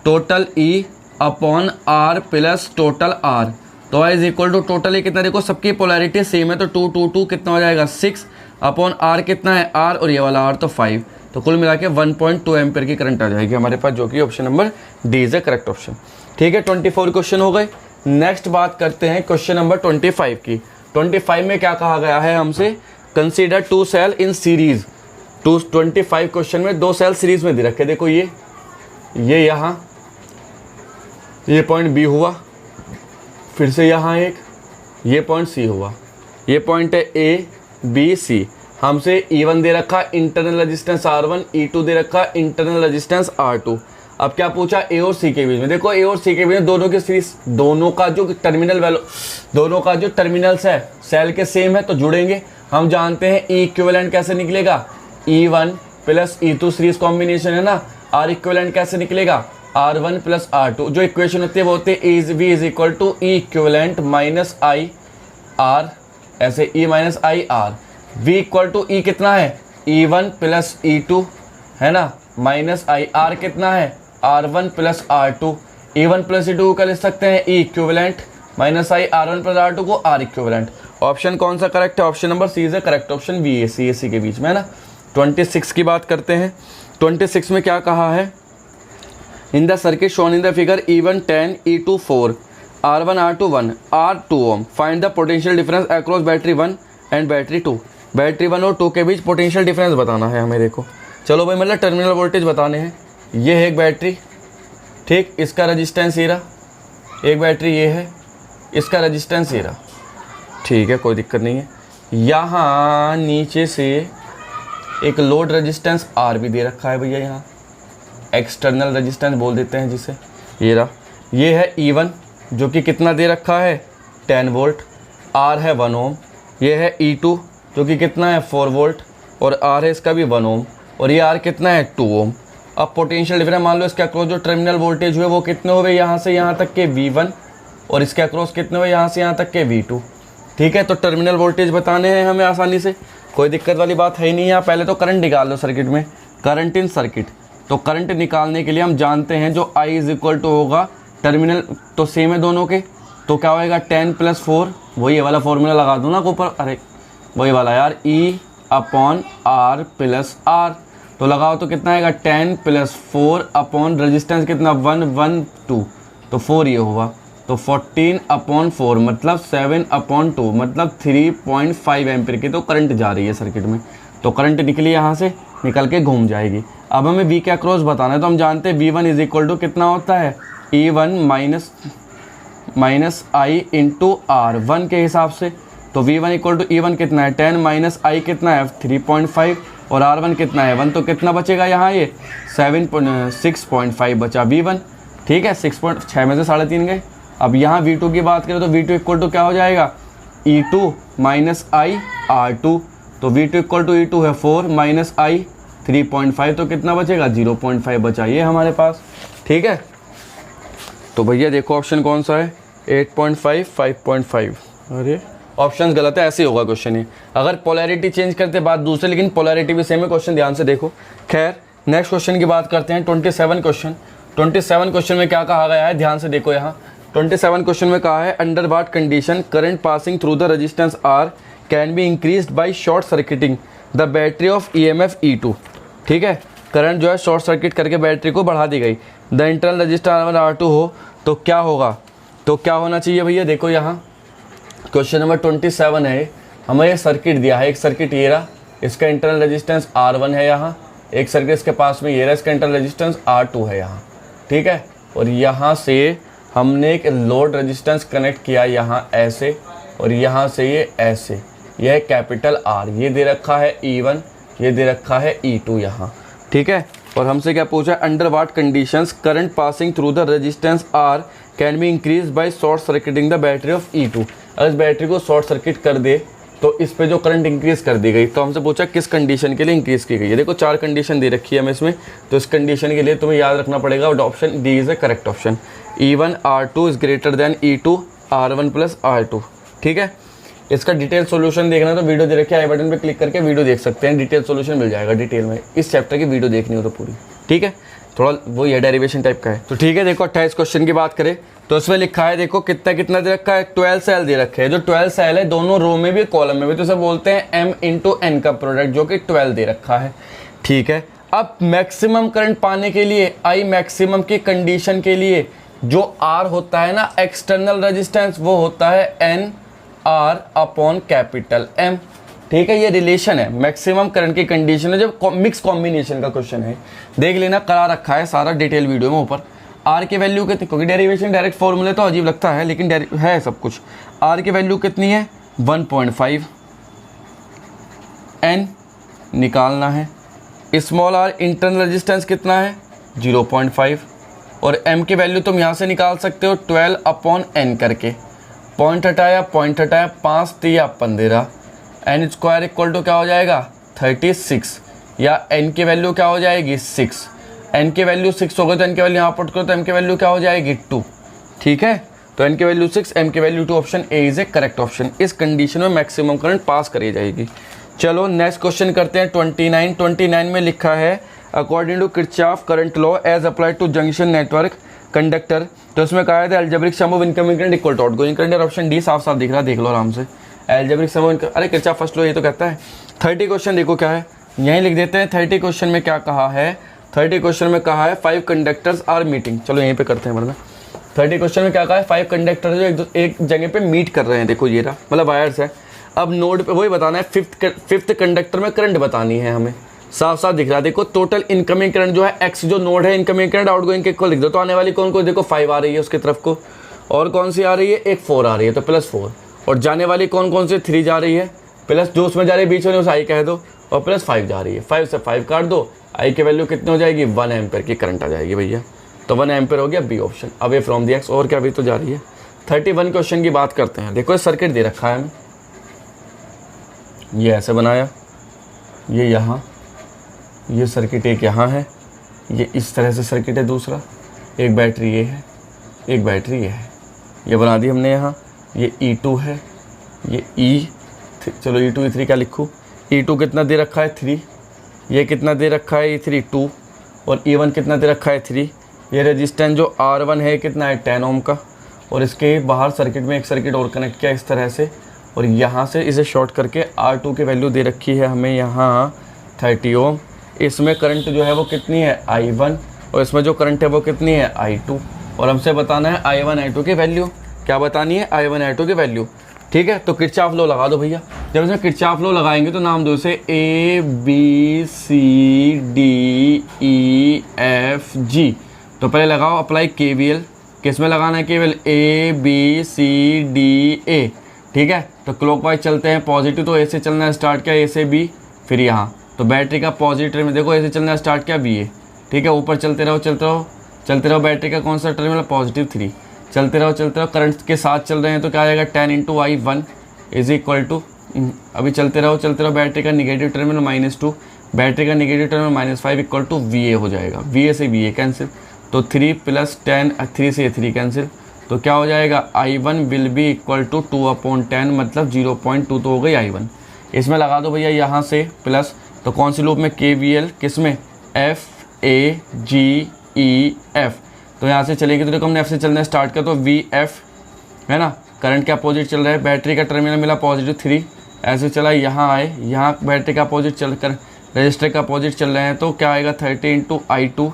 total E upon R plus total R। तो I is equal to total E कितना, देखो सबकी पोलैरिटी सेम है, तो 2 2 2 कितना हो जाएगा 6 अपॉन R कितना है R और ये वाला R तो 5, तो कुल मिला के 1.2 एम्पियर की करंट आ जाएगी हमारे पास, जो कि option number D is the correct option, ठीक है। 24 क्वेश्चन हो गए। नेक्स्ट बात करते हैं क्वेश्चन नंबर 25 की। 25 में क्या कहा गया है हमसे, consider 2 cell in series. 25 question में 2 सेल सीरीज में दे रखे, देखो ये यहाँ ये पॉइंट B हुआ, फिर से यहाँ एक ये पॉइंट C हुआ, ये पॉइंट है A B C। हमसे E1 दे रखा इंटरनल रेजिस्टेंस R1, E2 दे रखा इंटरनल रेजिस्टेंस R2। अब क्या पूछा, A और C के बीच में, देखो A और C के बीच में दोनों की सीरीज, दोनों का जो टर्मिनल वैल्यू, दोनों का जो टर्मिनल्स है सेल के सेम है तो जुड़ेंगे। हम जानते हैं E इक्विवेलेंट कैसे निकलेगा, E1 plus E2 series combination है ना। R इक्विवेलेंट कैसे निकलेगा, R1 प्लस R2। जो इक्वेशन होती है वो होती है V is equal to E equivalent minus I R, ऐसे E minus I R। V equal to E कितना है, E1 प्लस E2 है ना, माइनस I R कितना है, R1 plus R2। E1 plus E2 का लिख सकते हैं E equivalent minus I R1 plus R2 को R इक्विवेलेंट। ऑप्शन कौन सा करेक्ट है, option number C is correct option, VAC के बीच में है ना। 26 की बात करते हैं। 26 में क्या कहा है, in the circuit shown in the figure E1 10 E2 4 R1 R2 1 R 2 ohm, find the potential difference across battery 1 and battery 2। Battery 1 और 2 के बीच पोटेंशियल डिफरेंस बताना है हमें। देखो चलो भाई, मतलब टर्मिनल वोल्टेज बताने हैं। ये है एक बैटरी, ठीक, इसका रेजिस्टेंस ये रहा, एक बैटरी ये है, इसका रेजिस्टेंस ये रहा, ठीक है, कोई दिक्कत नहीं है। यहाँ नीचे से एक लोड रेजिस्टेंस R भी दे रखा है भैया, यहाँ एक्सटर्नल रेजिस्टेंस बोल देते हैं जिसे, ये रहा। ये है E1 जो कि कितना दे रखा है 10 वोल्ट, R है 1 ओम। ये है E2 जो कि कितना है 4 वोल्ट और R है इसका भी 1 ओम, और ये R कितना है 2 ओम। अब पोटेंशियल डिफरेंस मान लो इसके अक्रॉस जो टर्मिनल वोल्टेज हुए वो कितने हुए, यहाँ से यहाँ तक के V1 और इसके अक्रॉस कितने हुए, यहाँ से यहाँ तक के V2, ठीक है। तो टर्मिनल वोल्टेज बताने हैं हमें आसानी से, कोई दिक्कत वाली बात है ही नहीं। यहाँ पहले तो करंट निकाल लो सर्किट में, करंट इन सर्किट। तो करंट निकालने के लिए हम जानते हैं जो I इज इक्वल टू होगा, टर्मिनल तो सेम है दोनों के, तो क्या होएगा 10 + 4, वही वाला फॉर्मूला लगा दो ना ऊपर, अरे वही वाला यार, E upon R plus R। तो लगाओ तो कितना आएगा 10 + 4 अपॉन रेजिस्टेंस कितना 1 1 2, तो 4 ये हुआ, तो 14/4 मतलब 7/2 मतलब 3.5 एम्पीयर की तो करंट जा रही है सर्किट में। तो करंट निकली यहाँ से, निकल के घूम जाएगी। अब हमें V के अक्रॉस बताना है, तो हम जानते हैं V1 इज इक्वल टू कितना होता है, E1 minus I into R1 के हिसाब से। तो V1 इक्वल टू E1 कितना है 10 माइनस I कितना है 3.5 और R1 कितना है 1, तो कितना बचेगा यहाँ, ये 6.5 बचा V1, ठीक है। 6.6 में से 3.5 गए। अब यहाँ V2 की बात करें तो V2 इक्वल टू क्या हो जाएगा, E2 माइनस I R2। तो V2 इक्वल टू E2 है 4 माइनस I 3.5, तो कितना बचेगा 0.5 बचा ये हमारे पास, ठीक है। तो भैया देखो ऑप्शन कौन सा है, 8.5 5.5, अरे ऑप्शन गलत है, ऐसे ही होगा क्वेश्चन ये। अगर पोलैरिटी चेंज करते बात दूसरे, लेकिन पोलैरिटी भी सेम है, क्वेश्चन ध्यान से देखो। खैर नेक्स्ट क्वेश्चन की बात करते हैं, 27 क्वेश्चन। 27 क्वेश्चन में क्या कहा गया है, ध्यान से देखो यहाँ 27 क्वेश्चन में कहा है, under what condition current passing through the resistance R can be increased by short circuiting the battery of EMF E2, ठीक है। करंट जो है शॉर्ट सर्किट करके बैटरी को बढ़ा दी गई, the internal register R1 R2 हो तो क्या होगा, तो क्या होना चाहिए भैया। देखो यहाँ क्वेश्चन नंबर 27 है, हमें ये सर्किट दिया है, एक सर्किट ये रहा, इसका इंटरनल रेजिस्टेंस R1 है यहाँ, एक सर्किट इसके पास में ये रहा, इसका इंटरनल रेजिस्टेंस R2 है यहाँ, ठीक है। और यहाँ से हमने एक लोड रेजिस्टेंस कनेक्ट किया यहाँ ऐसे, और यहाँ से ये ऐसे, यह कैपिटल R, ये दे रखा है E1, ये दे रखा है E2 यहाँ, ठीक है। और हमसे क्या पूछा है, under what conditions current passing through the resistance R can be increase by short circuiting the battery of E2। अगर इस बैटरी को शॉर्ट सर्किट कर दे तो इस पे जो करंट इंक्रीज कर दी गई, तो हमसे पूछा किस कंडीशन के लिए इंक्रीज की गई है। देखो 4 कंडीशन दे रखी है हमें इसमें, तो इस कंडीशन के लिए तुम्हें याद रखना पड़ेगा option D is a correct option. E1 R2 is greater than E2 R1 plus R2, ठीक है। इसका डिटेल सॉल्यूशन देखना है तो वीडियो दे रखी है, आई बटन पे क्लिक करके वीडियो देख सकते हैं, डिटेल सॉल्यूशन मिल जाएगा डिटेल में। इस चैप्टर की वीडियो देखनी हो तो पूरी, ठीक है। थोड़ा वो ये डेरिवेशन टाइप का है, तो ठीक है। देखो 28 क्वेश्चन की बात करें तो इसमें लिखा है, देखो कितना कितना दे रखा है, 12 सेल दे रखे हैं। जो 12 सेल है दोनों रो में भी कॉलम में भी, तो इसे बोलते हैं M इंटू N का प्रोडक्ट, जो कि 12 दे रखा है, ठीक है। अब मैक्सिमम करंट पाने के लिए, आई मैक्सिमम की कंडीशन के लिए जो R होता है ना एक्सटर्नल रेजिस्टेंस, वो होता है NR अपॉन कैपिटल M, ठीक है। ये रिलेशन है, मैक्सिमम करंट की कंडीशन है, जब मिक्स कॉम्बिनेशन का क्वेश्चन है। देख लेना, करा रखा है सारा डिटेल वीडियो में ऊपर। R की वैल्यू कितनी, क्योंकि डेरिवेशन डायरेक्ट फॉर्मूले तो अजीब लगता है, लेकिन है सब कुछ। R की वैल्यू कितनी है 1.5, N निकालना है, स्मॉल r इंटरनल रेजिस्टेंस कितना है 0.5, और M की वैल्यू तुम यहाँ से निकाल सकते हो 12 अपॉन N करके, पॉइंट हटाया 5 3 15, N स्क्वायर इक्वल टू क्या हो जाएगा 36, या N की वैल्यू क्या हो जाएगी 6, N की वैल्यू 6 हो गई तो N की वैल्यू यहाँ पुट करो तो M की वैल्यू क्या हो जाएगी 2, ठीक है। तो N की वैल्यू 6, M की value 2, option A is a correct option. इस कंडीशन में मैक्सिमम करंट पास करी जाएगी। चलो नेक्स्ट क्वेश्चन करते हैं 29 में लिखा है according to Kirchhoff current law as applied to junction network conductor, तो इसमें कहा है algebraic sum of incoming current equal to outgoing current, option D साफ साफ दिख रहा है, देख लो आराम से। एल्जेब्रिक सम ऑफ, अरे किरचॉफ फर्स्ट लॉ ये तो कहता है। 30 क्वेश्चन देखो क्या है, यहीं लिख देते हैं। 30 क्वेश्चन में क्या कहा है, 30 क्वेश्चन में कहा है 5 कंडक्टर्स आर मीटिंग, चलो यहीं पे करते हैं वरना। 30 क्वेश्चन में क्या कहा है, 5 कंडक्टर जो एक जगह पे मीट कर रहे हैं, देखो ये रहा, मतलब वायर्स है। अब नोड पे वही बताना है, फिफ्थ कंडक्टर में करंट बतानी है हमें, साफ साफ दिख रहा है। देखो टोटल इनकमिंग करंट जो है x जो नोड है, इनकमिंग करंट आउटगोइंग के इक्वल लिख दो, तो आने वाली कौन को देखो 5 आ रही है उसकी तरफ को, और कौन सी आ रही है एक 4 आ रही है, तो +4, और जाने वाली कौन सी 3 जा रही है, प्लस जो उसमें जा रही है बीच में उसे आई कह दो, और +5 जा रही है, 5 से 5 काट दो, आई की वैल्यू कितनी हो जाएगी 1 एम्पेयर की करंट आ जाएगी भैया, तो 1 एम्पेयर हो गया B option, away from the X. और क्या भी तो जा रही है। 31 क्वेश्चन की बात करते हैं। देखो सर्किट दे रखा है हमें, ये ऐसे बनाया, ये यहाँ, ये सर्किट एक यहाँ है, ये इस तरह से सर्किट है दूसरा, एक बैटरी ये है, एक बैटरी ये है, ये बना दी हमने यहाँ। ये E2 है, ये चलो E2 E3 क्या लिखूँ, E2 कितना दे रखा है 3, ये कितना दे रखा है E3 2, और E1 कितना दे रखा है 3। ये रेजिस्टेंस जो R1 है कितना है 10 ओम का, और इसके बाहर सर्किट में एक सर्किट और कनेक्ट किया इस तरह से, और यहाँ से इसे शॉर्ट करके R2 की वैल्यू दे रखी है हमें यहाँ 30 ओम। इसमें करंट जो है वो कितनी है I1, और इसमें जो करंट है वो कितनी है I2, और हमसे बताना है I1 I2 की वैल्यू, क्या बतानी है I1 I2 की वैल्यू, ठीक है। तो किरचॉफ लॉ लगा दो भैया, जब इसमें किरचॉफ लॉ लगाएंगे तो नाम दो इसे ABCDEFG। तो पहले लगाओ अप्लाई KVL, किस में लगाना है केवल ABCDA, ठीक है। तो क्लॉकवाइज चलते हैं, पॉजिटिव तो ए से चलना स्टार्ट किया, ए से बी, फिर यहाँ, तो बैटरी का पॉजिटिव टर्मिनल देखो ए से चलना स्टार्ट किया BA, ठीक है। ऊपर चलते रहो, बैटरी का कौन सा टर्मिनल +3, चलते रहो, करंट के साथ चल रहे हैं तो क्या आएगा 10 × I1 इज इक्वल टू, अभी चलते रहो, बैटरी का निगेटिव टर्मिनल -2, बैटरी का negative terminal -5 equal to VA हो जाएगा, VA से BA कैंसिल, तो 3 + 10, 3 से 3 कैंसिल, तो क्या हो जाएगा I1 will be equal to 2/10, मतलब 0.2 तो हो गई I1। इसमें लगा दो भैया यहाँ से प्लस, तो कौन सी लूप में KVL, किस में FAGEF, तो यहाँ से चलेगी तो देखो हमने F से चलना स्टार्ट किया तो VF है ना, करंट के अपोजिट चल रहा है, बैटरी का टर्मिनल मिला +3, ऐसे चला यहाँ आए, यहाँ बैटरी का अपोजिट चल कर रजिस्टर का अपोजिट चल रहे हैं, तो क्या आएगा 30 × I2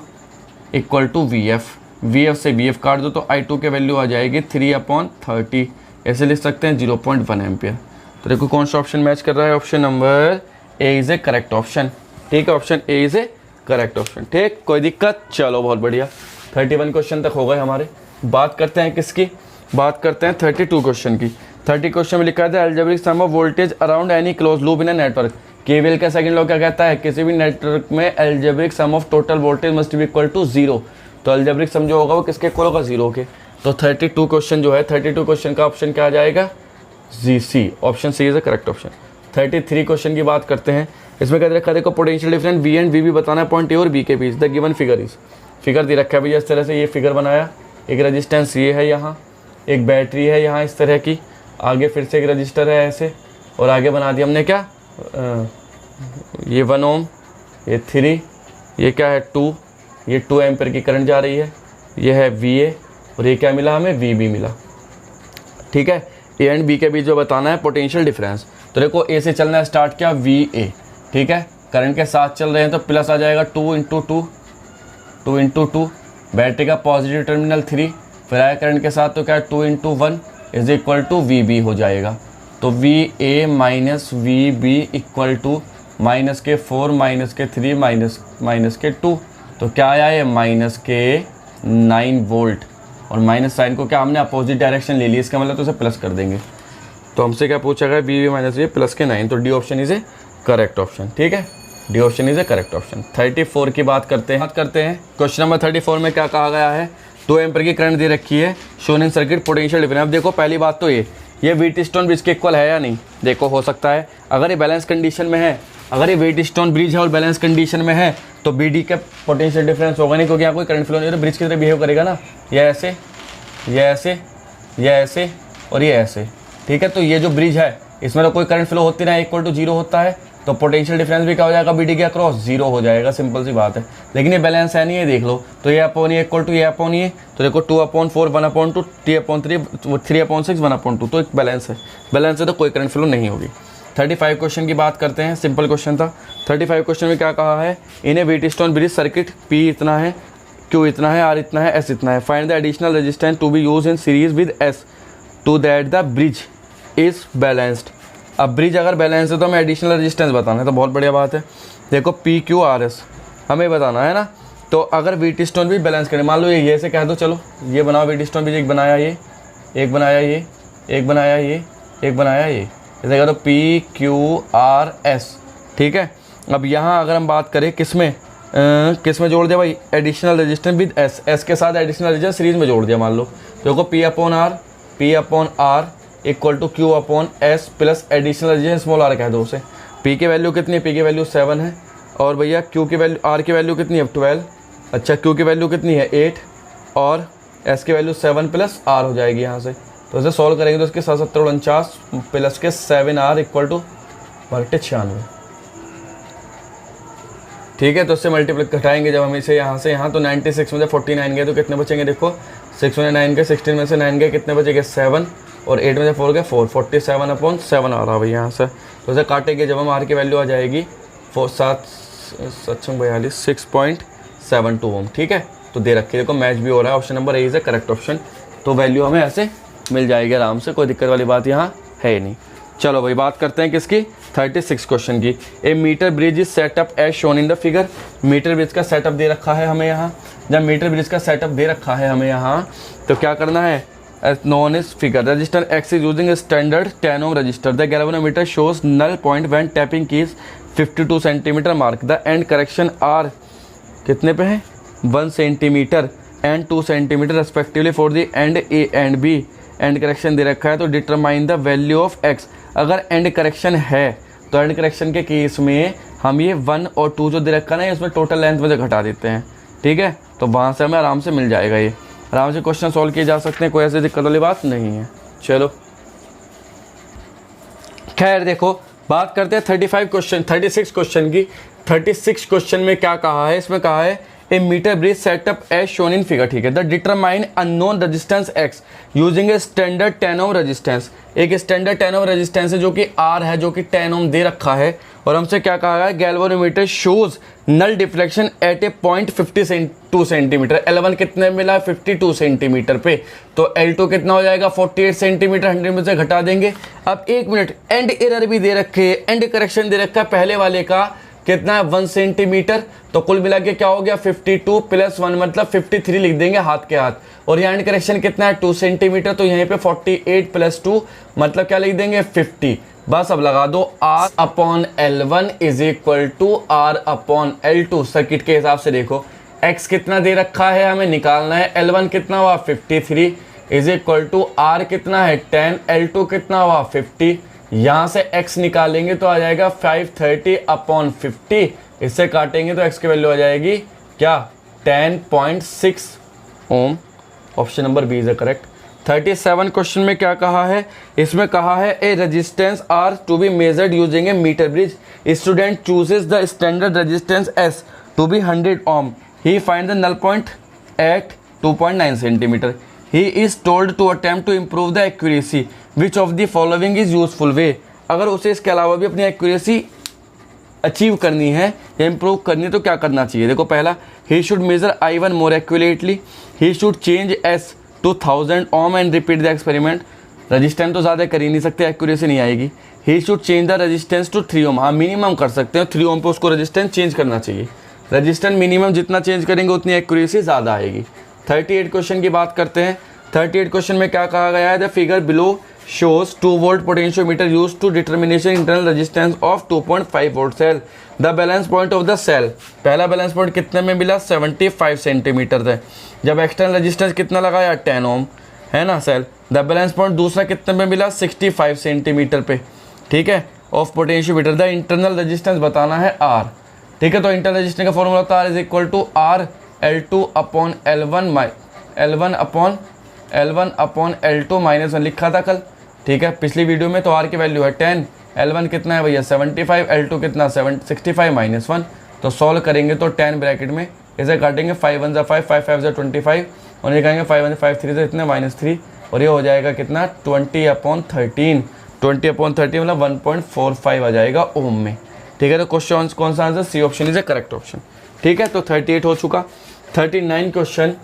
इक्वल टू VF से BF काट दो तो I2 की वैल्यू आ जाएगी 3/30, ऐसे लिख सकते हैं 0.1 एम्पियर। तो देखो कौन सा ऑप्शन मैच कर रहा है, option number A is a correct option. ठीक है, option A is a correct option. ठीक, कोई दिक्कत? चलो बहुत बढ़िया, 31 क्वेश्चन तक हो गए हमारे। बात करते हैं किसकी? बात करते हैं 32 क्वेश्चन की। 30 क्वेश्चन में लिखा है algebraic sum of voltage around any close loop in a network. KVL का सेकंड लॉ क्या कहता है? किसी भी नेटवर्क में algebraic sum of total voltage must be equal to 0। तो अलजेब्रिक सम जो होगा वो किसके इक्वल होगा? 0 के। तो 32 क्वेश्चन जो है, 32 क्वेश्चन का ऑप्शन क्या आ जाएगा? C, option C is the correct option. 33 question की बात करते हैं। इसमें क्या रखा है? देखो, potential difference V and V भी बताना है पॉइंट ए और बी के बीच। The given figure is, figure दे रखा है भैया इस तरह से, ये फिगर बनाया। एक रेजिस्टेंस ये है यहाँ, एक बैटरी है यहाँ इस तरह की, आगे फिर से एक रजिस्टर है ऐसे, और आगे बना दिया हमने क्या, ये 1 ओम, ये 3, ये क्या है 2, ये 2 एम्पीयर की करंट जा रही है, ये है VA, और ये क्या मिला हमें? VB मिला। ठीक है, ए एंड बी के बीच जो बताना है पोटेंशियल डिफरेंस। तो देखो, ए से चलना स्टार्ट किया VA, ठीक है, करंट के साथ चल रहे हैं तो प्लस आ जाएगा 2 इंटू टू, बैटरी का पॉजिटिव टर्मिनल 3, फिर आया करंट के साथ तो क्या 2 इंटू 1 इज इक्वल टू VB हो जाएगा। तो VA minus VB equal to minus के 4 माइनस के 3 माइनस के 2, तो क्या आया ये? माइनस के 9 वोल्ट। और माइनस साइन को क्या हमने अपोजिट डायरेक्शन ले ली, इसका मतलब तो उसे प्लस कर देंगे। तो हमसे क्या पूछा गया? VB माइनस ये प्लस के 9, तो D option is a correct option. ठीक है, D option is a correct option. 34 की बात करते हैं। क्वेश्चन नंबर 34 में क्या कहा गया है? 2 एम्पीयर की करंट दे रखी है, shown in circuit potential difference. अब देखो, पहली बात तो ये व्हीटस्टोन ब्रिज के इक्वल है या नहीं? देखो, हो सकता है अगर ये बैलेंस कंडीशन में है, अगर ये व्हीटस्टोन ब्रिज है और बैलेंस कंडीशन में है तो BD का पोटेंशियल डिफरेंस होगा नहीं, क्योंकि यहाँ कोई करंट फ्लो नहीं है, तो ब्रिज की तरह बिहेव करेगा ना, ये ऐसे, ये ऐसे, ये ऐसे और ये ऐसे। ठीक है, तो ये जो ब्रिज है इसमें तो कोई करंट फ्लो होती ना, इक्वल टू 0 होता है, तो पोटेंशियल डिफरेंस भी क्या हो जाएगा? BD के अक्रॉस 0 हो जाएगा, सिंपल सी बात है। लेकिन ये बैलेंस है नहीं है, देख लो, तो ये अपॉन ये इक्वल टू ये अपॉन ये, तो देखो 2/4 1/2 3/3 3/6 1/2, तो एक बैलेंस है तो कोई करंट फ्लो नहीं होगी। 35 क्वेश्चन की बात करते हैं, सिंपल क्वेश्चन था। 35 क्वेश्चन में क्या कहा है? इन ए व्हीटस्टोन ब्रिज सर्किट P इतना है, Q इतना है, R इतना है, S इतना है। Find the additional resistance to be use in series with S to that the bridge is balanced. अब ब्रिज अगर बैलेंस है तो हमें एडिशनल रेजिस्टेंस बताना है, तो बहुत बढ़िया बात है। देखो, PQRS हमें बताना है ना, तो अगर व्हीटस्टोन ब्रिज बैलेंस करें, मान लो ये ऐसे कह दो, चलो ये बनाओ व्हीटस्टोन ब्रिज, एक बनाया ये, एक बनाया ये, एक बनाया ये, एक बनाया ये, जैसे कह दो PQRS। ठीक है, अब यहाँ अगर हम बात करें किस में जोड़ दिया भाई? एडिशनल रेजिस्टेंस विद S के साथ एडिशनल रेजिस्टेंस सीरीज में जोड़ दिया। मान लो देखो, P upon R equal to Q upon S plus additional resistance small r कह दो उसे। P की वैल्यू कितनी है? P की वैल्यू 7 है, और भैया Q की वैल्यू, R की वैल्यू कितनी है? 12। अच्छा, Q की वैल्यू कितनी है? 8, और S की वैल्यू 7 प्लस R हो जाएगी यहाँ से। तो इसे सॉल्व करेंगे तो इसके 749 प्लस के 7R इक्वल टू 96। ठीक है, तो इससे मल्टीप्लाई घटाएंगे जब हम इसे यहाँ से यहाँ, तो 96 में से 49 गए तो कितने बचेंगे? देखो, 6 में 9 गए, 16 में से 9 गए, कितने बचेंगे? 7, और 8 में से 4 गए 4, 47/7 आ रहा भाई यहाँ से। तो इसे काटेंगे जब हम, R की वैल्यू आ जाएगी 6.72 ओम। ठीक है, तो दे रखी, देखो मैच भी हो रहा है, option number A is a correct option. तो वैल्यू हमें ऐसे मिल जाएगी आराम से, कोई दिक्कत वाली बात यहाँ है नहीं। चलो भाई, बात करते हैं किसकी? 36 क्वेश्चन की। A metre bridge is setup as shown in the figure. Metre bridge का सेटअप दे रखा है हमें यहाँ। जब मीटर ब्रिज का सेटअप दे रखा है हमें यहाँ, तो क्या करना है? Known is figure resistor X is using standard 10 ohm resistor. The galvanometer shows null point when tapping keys 52 centimetre mark. The end correction are कितने पे है? 1 centimetre and 2 centimetre respectively for the end A and B. End correction दे रखा है, तो determine the value of X। अगर end correction है तो एंड करेक्शन के केस में हम ये 1 और 2 जो दे रखा है ना, इसमें टोटल लेंथ में से घटा देते हैं। ठीक है, तो वहाँ से हमें आराम से मिल जाएगा, ये आराम से क्वेश्चन सॉल्व किए जा सकते हैं, कोई ऐसी दिक्कत वाली बात नहीं है। चलो खैर, देखो बात करते हैं 36 क्वेश्चन की। 36 क्वेश्चन में क्या कहा है? इसमें कहा है a metre bridge setup as shown in figure, ठीक है। The determine unknown resistance X using a standard 10 ohm resistance, एक स्टैंडर्ड 10 ओम रेजिस्टेंस है जो कि आर है, जो कि 10 ओम दे रखा है, और हमसे क्या कहा है, galvanometer shows null deflection at a point 52 centimetre. L1 कितने मिला, 52 सेंटीमीटर पे, तो L2 कितना हो जाएगा, 48 सेंटीमीटर। 100 में से घटा देंगे। अब 1 मिनट, एंड एरर भी दे रखे, एंड करेक्शन दे रखा है पहले वाले का कितना है, 1 सेंटीमीटर, तो कुल मिला के क्या हो गया, 52 + 1 मतलब 53 लिख देंगे हाथ के हाथ, और यहाँ एंड करेक्शन कितना है, 2 सेंटीमीटर, तो यहीं पे 48 + 2 मतलब क्या लिख देंगे, 50। बस अब लगा दो R/L1 = R/L2। सर्किट के हिसाब से देखो, X कितना दे रखा है, हमें निकालना है, L1 कितना हुआ, 53 = R कितना है, 10, L2 कितना हुआ, 50। यहाँ से X निकालेंगे तो आ जाएगा 530/50, इससे काटेंगे तो X की वैल्यू आ जाएगी क्या, 10.6 ohm. Option number B is correct. 37 question में क्या कहा है, इसमें कहा है a resistance R to be measured using a metre bridge, student chooses the standard resistance S to be 100 ohm, he find the null point at 2.9 centimetre, he is told to attempt to improve the accuracy, which of the following is useful way. अगर उसे इसके अलावा भी अपनी accuracy achieve करनी है या improve करनी है तो क्या करना चाहिए। देखो पहला, he should measure I1 more accurately, he should change S to 1000 ohm and repeat the experiment. Resistance तो ज़्यादा कर ही नहीं सकते, एक्यूरेसी नहीं आएगी। He should change the resistance to 3 ohm, हाँ मिनिमम कर सकते हैं, 3 ओम पे उसको रजिस्टेंस चेंज करना चाहिए। रजिस्टेंस मिनिमम जितना चेंज करेंगे उतनी एक्यूरेसी ज़्यादा आएगी। 38 क्वेश्चन की बात करते हैं। 38 क्वेश्चन में क्या कहा गया है, the figure below shows 2 volt potentiometer used to determination internal resistance of 2.5 volt cell, the balance point of the cell, पहला बैलेंस पॉइंट कितने में मिला, 75 सेंटीमीटर थे, जब एक्सटर्नल रेजिस्टेंस कितना लगाया, 10 ओम है ना सेल। द बैलेंस पॉइंट दूसरा कितने में मिला, 65 सेंटीमीटर पे, ठीक है, of potentiometer. The internal resistance बताना है R, ठीक है, तो इंटरनल रेजिस्टेंस का फॉर्मूला होता है R/L2/L1 -1 लिखा था कल, ठीक है, पिछली वीडियो में। तो R की वैल्यू है 10, L1 कितना है भैया 75, L2 कितना 65 -1, तो सॉल्व करेंगे तो 10 ब्रैकेट में इसे काटेंगे, 5 1 5, 5 5 25, और ये कहेंगे 5 1 5 3 से इतने -3, और ये हो जाएगा कितना 20/13, 20/13 मतलब 1.45 आ जाएगा ओम में, ठीक है। तो क्वेश्चन कौन सा answer, C option is a correct option, ठीक है। तो 38 हो चुका। 39 क्वेश्चन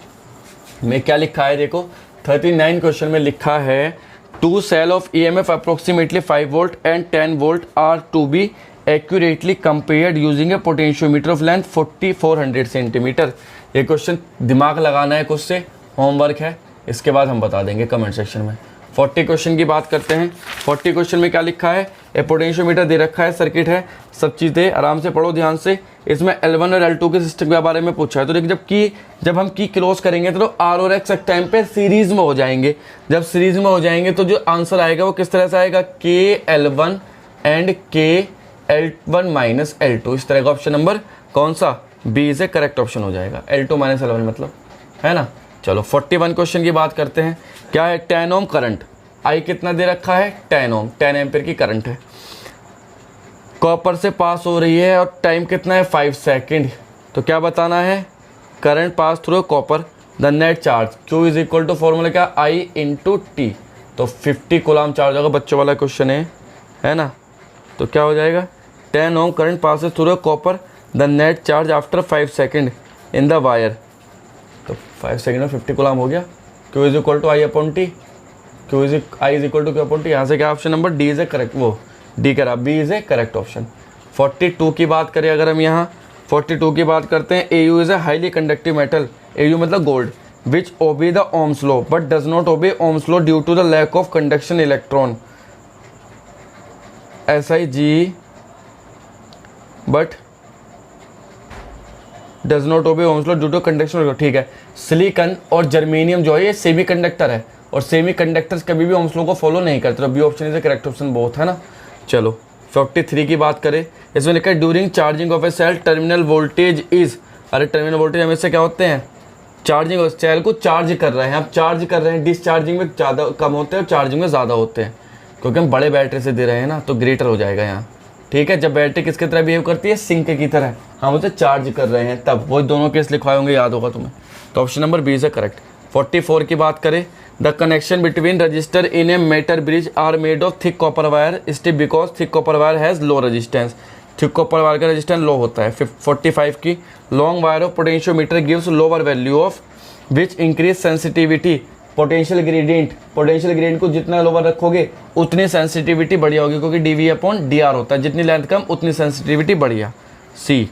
में क्या लिखा है, देखो 39 क्वेश्चन में लिखा है, two cell of EMF approximately 5 volt and 10 volt are to be accurately compared using a potentiometer of length 4400 centimetre. ये क्वेश्चन दिमाग लगाना है, कुछ से होमवर्क है, इसके बाद हम बता देंगे कमेंट सेक्शन में। 40 क्वेश्चन की बात करते हैं। 40 क्वेश्चन में क्या लिखा है, ए पोटेंशियोमीटर दे रखा है, सर्किट है, सब चीज़ें आराम से पढ़ो ध्यान से। इसमें L1 और L2 के सिस्टम के बारे में पूछा है, तो देखिए जब हम की क्लोज करेंगे तो R और X एक टाइम पे सीरीज में हो जाएंगे। जब सीरीज में हो जाएंगे तो जो आंसर आएगा वो किस तरह से आएगा, KL1 एंड KL1 - L2, इस तरह का ऑप्शन नंबर कौन सा, बी से करेक्ट ऑप्शन हो जाएगा, L2 - L1 मतलब, है ना। चलो 41 क्वेश्चन की बात करते हैं। क्या है, 10 ओम करंट, I कितना दे रखा है, 10 ओम, 10 एम्पीयर की करंट है, कॉपर से पास हो रही है, और टाइम कितना है 5 सेकेंड। तो क्या बताना है, current pass through copper, the net charge Q is equal to formula क्या, I × T, तो 50 कूलम चार्ज होगा, बच्चों वाला क्वेश्चन है ना। तो क्या हो जाएगा, 10 ohm current pass through copper, the net charge after 5 second in the wire, तो 5 सेकेंड में 50 कूलम हो गया। Q is equal to I/T, I is equal to Q/T, यहाँ से क्या option number D is a correct, वो D करा, B is a correct option. 42 की बात करें अगर हम यहाँ 42 की बात करते हैं, AU is a highly conductive metal, AU मतलब gold, which obey the Ohm's law but does not obey Ohm's law due to the lack of conduction electron, SiG but does not obey Ohm's law due to conduction, ठीक है। Silicon और germanium जो है ये semi conductor है, और semi conductors कभी भी ओम्स लॉ को फॉलो नहीं करते, तो B option is a correct option both, है ना। चलो 43 की बात करें, इसमें लिखा है during charging of a cell terminal voltage is, अरे टर्मिनल वोल्टेज हमेशा क्या होते हैं, चार्जिंग ऑफ सेल को चार्ज कर रहे हैं, आप चार्ज कर रहे हैं, डिस्चार्जिंग में ज़्यादा कम होते हैं और चार्जिंग में ज़्यादा होते हैं, क्योंकि हम बड़े बैटरी से दे रहे हैं ना, तो ग्रेटर हो जाएगा यहाँ, ठीक है, जब बैटरी किसकी तरह बिहेव करती है, सिंक की तरह, हम उसे चार्ज कर रहे हैं तब, वो दोनों केस लिखवाए होंगे, याद होगा तुम्हें। तो option number B is correct. 44 की बात करें, the connection between resistor in a metal bridge are made of thick copper wire strip because thick copper wire has low resistance. Thick copper wire का रेजिस्टेंस लो होता है। 45 की, long wire of potentiometer gives lower value of which increase sensitivity potential gradient को जितना lower रखोगे उतनी sensitivity बढ़िया होगी, क्योंकि dV अपॉन dr होता है, जितनी लेंथ कम उतनी सेंसिटिविटी बढ़िया। सी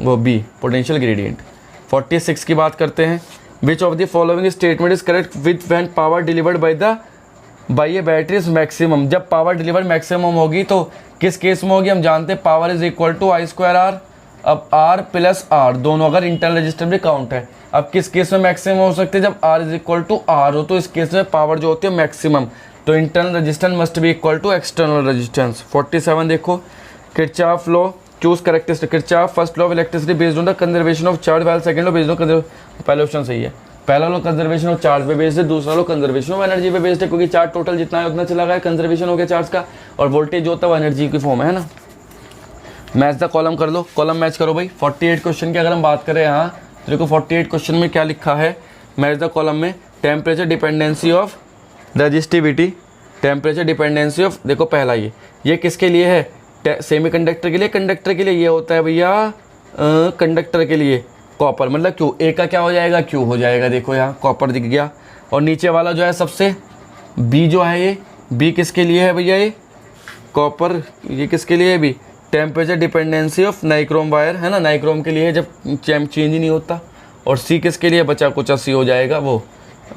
वो बी पोटेंशियल ग्रेडियंट। 46 की बात करते हैं, विच of the following statement is correct with when power delivered by A battery is maximum. जब पावर डिलीवर्ड मैक्सिमम होगी तो किस केस में होगी, हम जानते हैं power is equal to I²R। अब R प्लस R दोनों अगर इंटरनल रजिस्टर भी काउंट है, अब किस केस में मैक्सिमम हो सकते हैं, जब R is equal to R हो, तो इस केस में पावर जो होती है मैक्सिमम, तो internal resistance must be equal to external resistance. 47 देखो, Kirchhoff law choose characteristic, Kirchhoff first law of electricity based on the conservation of charge, while second law based on conservation. पहला ऑप्शन सही है, पहला लॉ कंजर्वेशन ऑफ चार्ज पे based है, दूसरा law conservation of energy पे based है, क्योंकि चार्ज टोटल जितना है उतना चला गया, कंजर्वेशन हो गया चार्ज का, और वोल्टेज जो होता है वो एनर्जी की फॉर्म है ना। मैच द कॉलम कर लो, कॉलम मैच करो भाई। 48 क्वेश्चन की अगर हम बात करें यहाँ, तो देखो 48 क्वेश्चन में क्या लिखा है, मैच द कॉलम में temperature dependency of resistivity, temperature dependency of, देखो पहला ये किसके लिए है, सेमीकंडक्टर के लिए, कंडक्टर के लिए ये होता है भैया कंडक्टर के लिए कॉपर, मतलब क्यू, ए का क्या हो जाएगा, क्यू हो जाएगा, देखो यहाँ कॉपर दिख गया। और नीचे वाला जो है सबसे बी जो है, ये बी किसके लिए है भैया, ये कॉपर, ये किसके लिए है B, temperature dependency of nichrome wire है ना, नाइक्रोम के लिए जब चेंज ही नहीं होता। और सी किसके लिए, बचा कुचा सी हो जाएगा वो,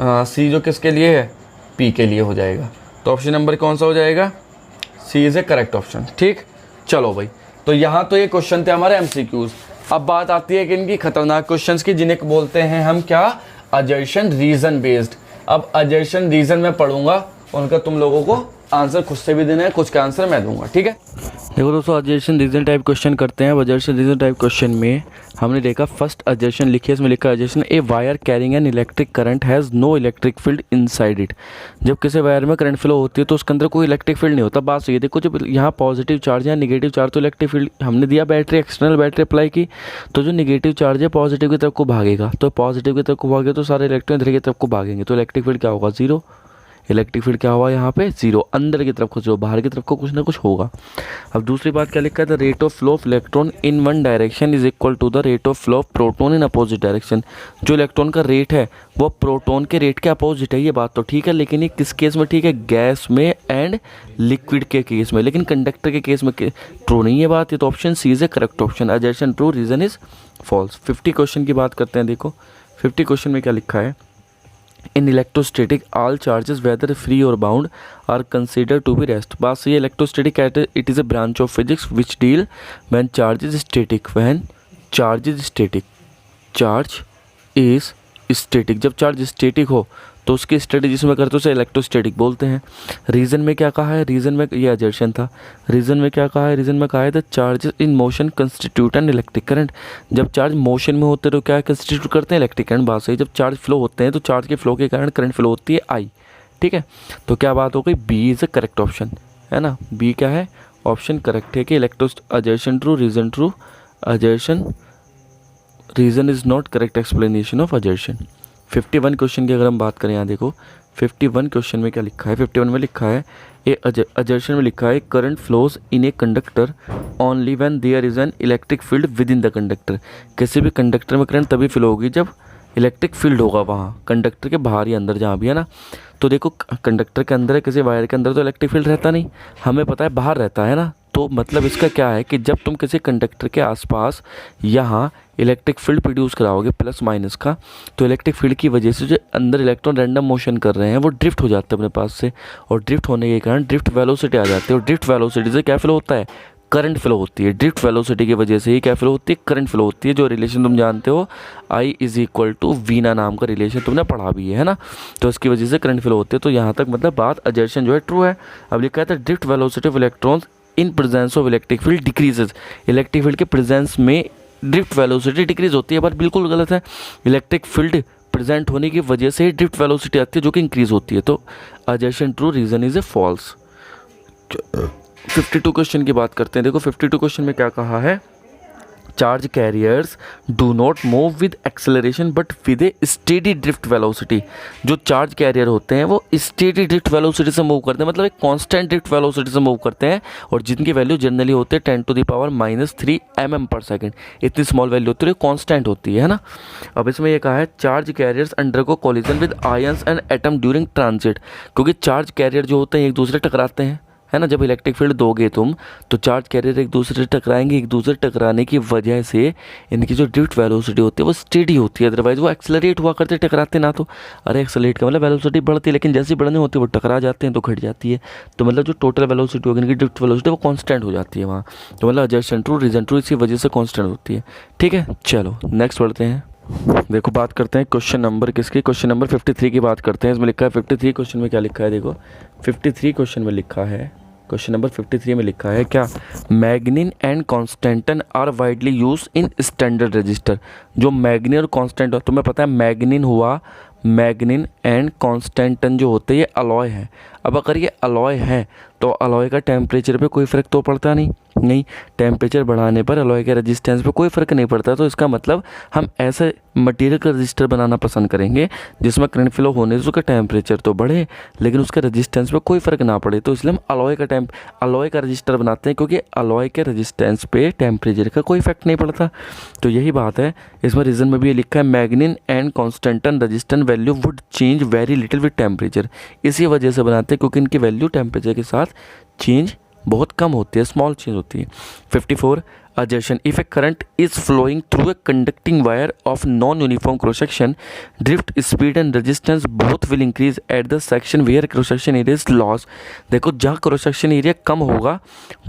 सी जो किसके लिए है, पी के लिए हो जाएगा। तो ऑप्शन नंबर कौन सा हो जाएगा, सी इज़ ए करेक्ट ऑप्शन। ठीक, चलो भाई, तो यहाँ तो ये क्वेश्चन थे हमारे MCQs। अब बात आती है कि इनकी खतरनाक क्वेश्चंस की, जिन्हें बोलते हैं हम क्या, अजर्शन रीजन बेस्ड। अब अजर्शन रीजन में पढ़ूंगा, उनका तुम लोगों को आंसर खुद से भी देना है, कुछ का आंसर मैं दूंगा, ठीक है। देखो दोस्तों, अजर्शन रीजन टाइप क्वेश्चन करते हैं। अजर्शन रीजन टाइप क्वेश्चन में हमने देखा फर्स्ट अजर्शन लिखी है, इसमें लिखा assertion, a wire carrying an electric current has no electric field inside it. जब किसी वायर में करंट फ्लो होती है तो उसके अंदर कोई इलेक्ट्रिक फील्ड नहीं होता। बात सही है, देखो जब यहाँ पॉजिटिव चार्ज है, नेगेटिव चार्ज, तो इलेक्ट्रिक फील्ड हमने दिया, बैटरी एक्सटर्नल बैटरी अप्लाई की, तो जो नेगेटिव चार्ज है पॉजिटिव की तरफ को भागेगा, तो पॉजिटिव की तरफ को भागेगा तो सारे इलेक्ट्रॉन इधर की तरफ को भागेंगे, तो इलेक्ट्रिक फील्ड क्या होगा, जीरो। इलेक्ट्रिक फील्ड क्या हुआ यहाँ पे, जीरो। अंदर की तरफ कुछ, बाहर की तरफ को कुछ ना कुछ होगा। अब दूसरी बात क्या लिखा है, the rate of flow of electron in one direction is equal to the rate of flow of proton in opposite direction. जो इलेक्ट्रॉन का रेट है वो प्रोटोन के रेट के अपोजिट है, ये बात तो ठीक है, लेकिन ये किस केस में ठीक है, गैस में एंड लिक्विड के केस में, लेकिन कंडक्टर के केस में ट्रू नहीं है बात, ये तो option C is a correct option, assertion true, reason is false. 50 question की बात करते हैं। देखो 50 क्वेश्चन में क्या लिखा है, in electrostatic all charges whether free और bound are consider to be rest. बात सही है, electrostatic it is a branch of physics which deal when charge is static, when charge is static, charge is static, जब charge static हो तो उसकी study जिसमें करते हैं उसे इलेक्ट्रोस्टैटिक बोलते हैं। रीजन में क्या कहा है, रीजन में ये अजर्शन था, रीजन में क्या कहा है, रीजन में कहा है the charge in motion constitute N electric current. जब चार्ज मोशन में होते तो क्या कंस्टिट्यूट करते हैं, इलेक्ट्रिक करंट। बात सही, जब चार्ज फ्लो होते हैं तो चार्ज के फ्लो के कारण करंट फ्लो होती है आई, ठीक है। तो क्या बात हो गई, B is a correct option, है ना, बी क्या है, ऑप्शन करेक्ट है कि electro assertion true, reason true, assertion, reason is not correct explanation of assertion. 51 question की अगर हम बात करें, यहाँ देखो 51 क्वेश्चन में क्या लिखा है, 51 में लिखा है, ए अजर्शन में लिखा है current flows in a conductor only when there is an electric field within the conductor. किसी भी कंडक्टर में करंट तभी फ्लो होगी जब इलेक्ट्रिक फील्ड होगा वहाँ कंडक्टर के बाहर या अंदर जहाँ भी है ना। तो देखो कंडक्टर के अंदर है, किसी वायर के अंदर तो इलेक्ट्रिक फील्ड रहता नहीं, हमें पता है बाहर रहता है ना। तो मतलब इसका क्या है कि जब तुम किसी कंडक्टर के आसपास यहाँ इलेक्ट्रिक फील्ड प्रोड्यूस कराओगे प्लस माइनस का, तो इलेक्ट्रिक फील्ड की वजह से जो अंदर इलेक्ट्रॉन रैंडम मोशन कर रहे हैं वो ड्रिफ्ट हो जाते हैं अपने पास से, और ड्रिफ्ट होने के कारण ड्रिफ्ट वेलोसिटी आ जाती है, और ड्रिफ्ट वेलोसिटी से क्या फ्लो होता है, करंट फ्लो होती है। ड्रिफ्ट वेलोसिटी की वजह से ही क्या फ्लो होती है, करंट फ्लो होती है। जो रिलेशन तुम जानते हो I इज इक्वल टू वीना नाम का रिलेशन तुमने पढ़ा भी है ना, तो इसकी वजह से करंट फ्लो होती है। तो यहाँ तक मतलब बात अजर्शन जो है ट्रू है। अब लिखा है drift velocity of electrons in presence of electric field decreases. Electric field के प्रेजेंस में ड्रिफ्ट वेलोसिटी डिक्रीज होती है, पर बिल्कुल गलत है। इलेक्ट्रिक फील्ड प्रेजेंट होने की वजह से ड्रिफ्ट वेलोसिटी आती है जो कि इंक्रीज होती है। तो assertion true, reason is a false. 52 question की बात करते हैं। देखो 52 क्वेश्चन में क्या कहा है, charge carriers do not move with acceleration but with A steady drift velocity. जो चार्ज कैरियर होते हैं वो स्टेडी ड्रिफ्ट वेलोसिटी से मूव करते हैं, मतलब एक कांस्टेंट ड्रिफ्ट वेलोसिटी से मूव करते हैं, और जिनकी वैल्यू जनरली होते हैं 10⁻³ mm/s। इतनी स्मॉल वैल्यू होती है, कांस्टेंट होती है ना। अब इसमें ये कहा है charge carriers undergo collision with ions and atom during transit, क्योंकि चार्ज कैरियर जो होते हैं एक दूसरे टकराते हैं, है ना। जब इलेक्ट्रिक फील्ड दोगे तुम तो चार्ज कैरियर एक दूसरे से टकराएंगे, एक दूसरे टकराने की वजह से इनकी जो ड्रिफ्ट वेलोसिटी होती है वो स्टेडी होती है, अदरवाइज वो एक्सेलरेट हुआ करते, टकराते ना। तो अरे एक्सेलरेट का मतलब वेलोसिटी बढ़ती है, लेकिन जैसी बढ़ने होती है वो टकरा जाते हैं तो घट जाती है। तो मतलब जो टोटल वेलोसिटी होगी इनकी ड्रिफ्ट वेलोसिटी वो कांस्टेंट हो जाती है वहाँ। तो मतलब एडजस्टेंट ट्रू रीजन ट्रू इसी वजह से कांस्टेंट होती है। ठीक है, चलो नेक्स्ट बढ़ते हैं। देखो बात करते हैं क्वेश्चन नंबर किसकी, क्वेश्चन नंबर 53 की बात करते हैं। इसमें लिखा है 53 क्वेश्चन में क्या लिखा है, देखो 53 क्वेश्चन में लिखा है, क्वेश्चन नंबर 53 में लिखा है क्या, manganin and constantan are widely use in standard resistor. जो मैग्नीन और कॉन्स्टेंट, तुम्हें पता है मैग्नीन हुआ, मैग्नीन एंड कॉन्स्टेंटन जो होते हैं ये अलॉय है। अब अगर ये अलॉय है तो अलॉय का टेम्परेचर पे कोई फ़र्क तो पड़ता नहीं, टेम्परेचर बढ़ाने पर अलॉय के रेजिस्टेंस पे कोई फ़र्क नहीं पड़ता। तो इसका मतलब हम ऐसे मटेरियल का रजिस्टर बनाना पसंद करेंगे जिसमें करंट फ्लो होने से उसका टेम्परेचर तो बढ़े लेकिन उसका रेजिस्टेंस पे कोई फ़र्क ना पड़े। तो इसलिए हम अलॉय का रजिस्टर बनाते हैं, क्योंकि अलॉय के रेजिस्टेंस पे टेम्परेचर का कोई इफेक्ट नहीं पड़ता। तो यही बात है, इसमें रीज़न में भी ये लिखा है manganin and constantan resistance value would change very little with temperature. इसी वजह से बनाते हैं क्योंकि इनकी वैल्यू टेम्परेचर के साथ चेंज बहुत कम होती है, स्मॉल चेंज होती है। 54 assertion, if a current is flowing through a conducting wire of non-uniform cross-section, drift speed and resistance both will increase at the section where cross-section area is lost। देखो जहाँ cross-section area कम होगा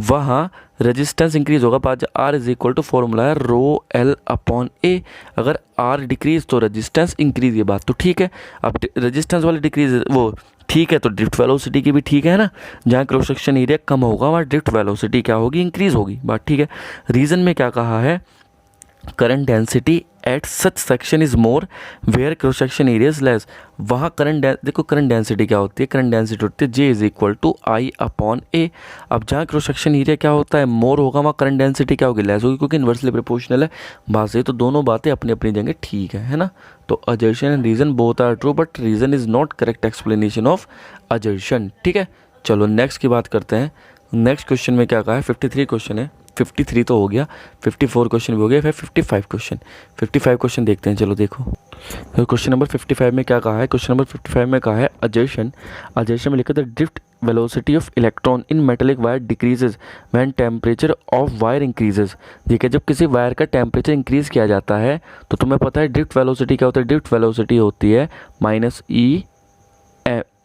वहाँ resistance increase होगा। बाद R is equal to formula है ρl/A। अगर R decrease तो resistance increase, ये बात तो ठीक है। अब रेजिस्टेंस वाली डिक्रीज वो ठीक है, तो ड्रिफ्ट वेलोसिटी की भी ठीक है ना। जहाँ क्रॉस सेक्शन एरिया कम होगा वहाँ ड्रिफ्ट वेलोसिटी क्या होगी, इंक्रीज होगी, बात ठीक है। रीज़न में क्या कहा है, current density at such section is more where cross section area is less. वहाँ देखो करंट डेंसिटी क्या होती है, करंट डेंसिटी होती है J is equal to I/A। अब जहाँ क्रॉस सेक्शन एरिया क्या होता है, मोर होगा, वहाँ करंट डेंसिटी क्या होगी, लेस होगी, क्योंकि इन्वर्सली प्रोपोर्शनल है। बात से तो दोनों बातें अपनी अपनी जगह ठीक है ना। तो assertion and reason both are true but reason is not correct explanation of assertion. ठीक है, चलो नेक्स्ट की बात करते हैं। नेक्स्ट क्वेश्चन में क्या कहा है, 53 क्वेश्चन है, 53 तो हो गया, 54 क्वेश्चन भी हो गया, फिर 55 क्वेश्चन। 55 क्वेश्चन देखते हैं, चलो देखो। तो क्वेश्चन नंबर 55 में क्या कहा है, क्वेश्चन नंबर 55 में कहा है असर्शन में लिखा था drift velocity of electron in metallic wire decreases when temperature of wire increases. देखिए जब किसी वायर का टेम्परेचर इंक्रीज किया जाता है तो तुम्हें पता है ड्रिफ्ट वेलोसिटी क्या होता है, ड्रिफ्ट वेलोसिटी होती है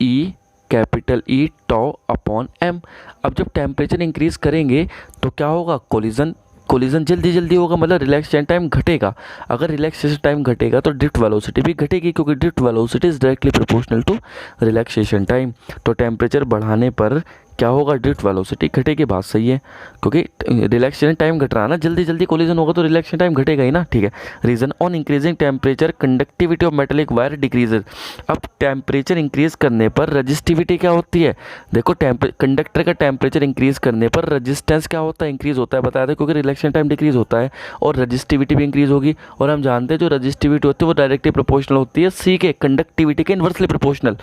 -E कैपिटल E τ/m। अब जब टेम्परेचर इंक्रीज करेंगे तो क्या होगा, कोलिजन जल्दी होगा, मतलब रिलैक्सेशन टाइम घटेगा। अगर रिलैक्सेशन टाइम घटेगा तो ड्रिफ्ट वेलोसिटी भी घटेगी, क्योंकि drift velocity is directly proportional to relaxation time. तो टेम्परेचर बढ़ाने पर क्या होगा, ड्रिफ्ट वेलोसिटी घटेगी, बात सही है, क्योंकि रिलैक्सेशन टाइम घट रहा है ना, जल्दी कोलिजन होगा तो रिलैक्सेशन टाइम घटेगा ही ना। ठीक है, reason on increasing temperature conductivity of metallic wire decreases. अब टेम्परेचर इंक्रीज करने पर रजिस्टिविटी क्या होती है, देखो कंडक्टर का टेम्परेचर इंक्रीज करने पर रजिस्टेंस क्या होता है, इंक्रीज होता है, बताया था, क्योंकि रिलैक्सेशन टाइम डिक्रीज होता है और रजिस्टिविटी भी इंक्रीज होगी। और हम जानते हैं जो रजिस्टिविटी होती है वो डायरेक्टली प्रोपोर्शनल होती है C के कंडक्टिविटी के inversely proportional.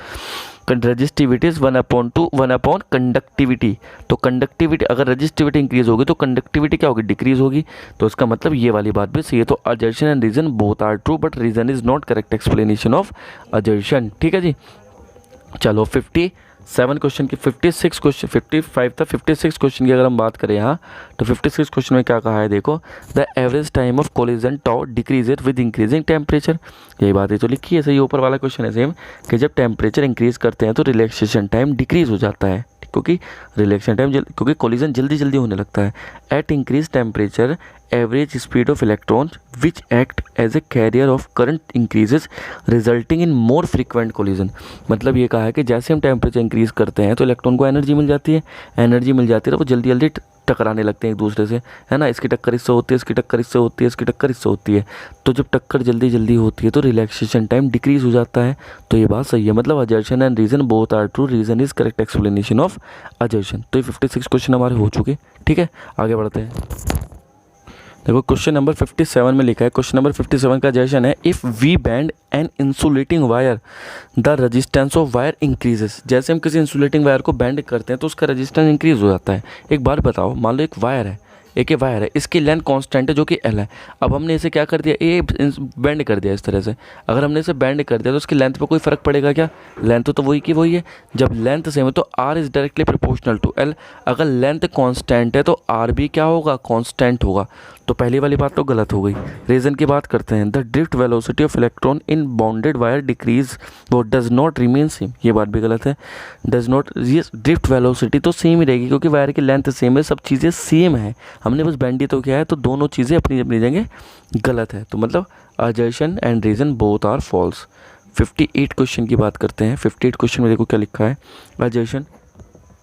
Resistivity is 1/2 1 conductivity. तो कंडक्टिविटी अगर रजिस्टिविटी इंक्रीज होगी तो कंडक्टिविटी क्या होगी, डिक्रीज होगी। तो इसका मतलब ये वाली बात भी सही है। तो assertion and reason both are true but reason is not correct explanation of assertion. ठीक है जी, चलो 57 क्वेश्चन की 56 क्वेश्चन 55 था, 56 क्वेश्चन की अगर हम बात करें यहाँ तो 56 क्वेश्चन में क्या कहा है, देखो the average time of collision tau decreases with increasing temperature. यही बात है तो लिखी है, सही ऊपर वाला क्वेश्चन है सेम, कि जब टेम्परेचर इंक्रीज करते हैं तो रिलैक्सेशन टाइम डिक्रीज हो जाता है, क्योंकि रिलैक्सेशन टाइम क्योंकि कोलिजन जल्दी होने लगता है। At increase temperature average speed of electrons which act as a carrier of current increases resulting in more frequent collision. मतलब ये कहा है कि जैसे हम टेम्परेचर इंक्रीज करते हैं तो इलेक्ट्रॉन को एनर्जी मिल जाती है तो वो जल्दी टकराने लगते हैं एक दूसरे से, है ना, इसकी टक्कर इससे होती है, इसकी टक्कर इससे होती है, इसकी टक्कर इससे होती है। तो जब टक्कर जल्दी जल्दी होती है तो रिलैक्सेशन टाइम डिक्रीज हो जाता है। तो ये बात सही है, मतलब assertion and reason both are true, reason is correct explanation of assertion. तो ये 56 क्वेश्चन हमारे हो चुके। ठीक है, आगे बढ़ते हैं। देखो क्वेश्चन नंबर 57 में लिखा है, क्वेश्चन नंबर 57 का अजर्शन है, if we bend an insulating wire the resistance of wire increases. जैसे हम किसी इंसुलेटिंग वायर को बैंड करते हैं तो उसका रेजिस्टेंस इंक्रीज हो जाता है। एक बार बताओ, मान लो एक वायर है, एक ये वायर है, इसकी लेंथ कांस्टेंट है जो कि एल है। अब हमने इसे क्या कर दिया, ए बैंड कर दिया इस तरह से। अगर हमने इसे बैंड कर दिया तो उसकी लेंथ पे कोई फ़र्क पड़ेगा क्या? लेंथ तो वही की वही है। जब लेंथ सेम है तो R is directly proportional to L. अगर लेंथ कांस्टेंट है तो आर भी क्या होगा, कांस्टेंट होगा। तो पहली वाली बात तो गलत हो गई। रीज़न की बात करते हैं, the drift velocity of electron in bounded wire decrease वो डज नॉट रिमेन सेम। ये बात भी गलत है। डज नॉट, ये ड्रिफ्ट वेलोसिटी तो सेम ही रहेगी क्योंकि वायर की लेंथ सेम है, सब चीज़ें सेम है। हमने बस बैंड तो क्या है, तो दोनों चीज़ें अपनी अपनी जगह गलत है। तो मतलब assertion and reason both are false. 58 question की बात करते हैं। 58 क्वेश्चन में देखो क्या लिखा है,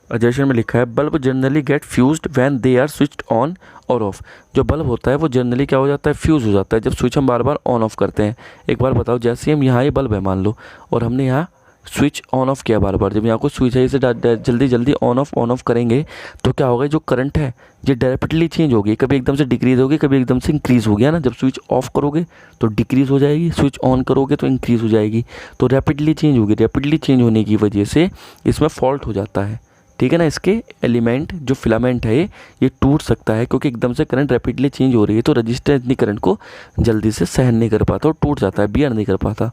अजर्शन में लिखा है, bulb generally get fused when they are switched on और ऑफ। जो बल्ब होता है वो जनरली क्या हो जाता है, फ्यूज़ हो जाता है जब स्विच हम बार बार ऑन ऑफ करते हैं। एक बार बताओ, जैसे हम यहाँ ये बल्ब है मान लो, और हमने यहाँ स्विच ऑन ऑफ किया बार बार, जब यहाँ को स्विच है इसे जल्दी जल्दी ऑन ऑफ करेंगे तो क्या होगा, जो करंट है ये रैपिडली चेंज होगी, कभी एकदम से डिक्रीज़ होगी, कभी एकदम से इंक्रीज़ होगी, है ना। जब स्विच ऑफ करोगे तो डिक्रीज़ हो जाएगी, स्विच ऑन करोगे तो इंक्रीज़ हो जाएगी। तो रैपिडली चेंज होगी, रैपिडली चेंज होने की वजह से इसमें फॉल्ट हो जाता है। ठीक है ना, इसके एलिमेंट जो फिलामेंट है ये टूट सकता है क्योंकि एकदम से करंट रैपिडली चेंज हो रही है, तो रजिस्टर इतनी करंट को जल्दी से सहन नहीं कर पाता और टूट जाता है, बियर नहीं कर पाता।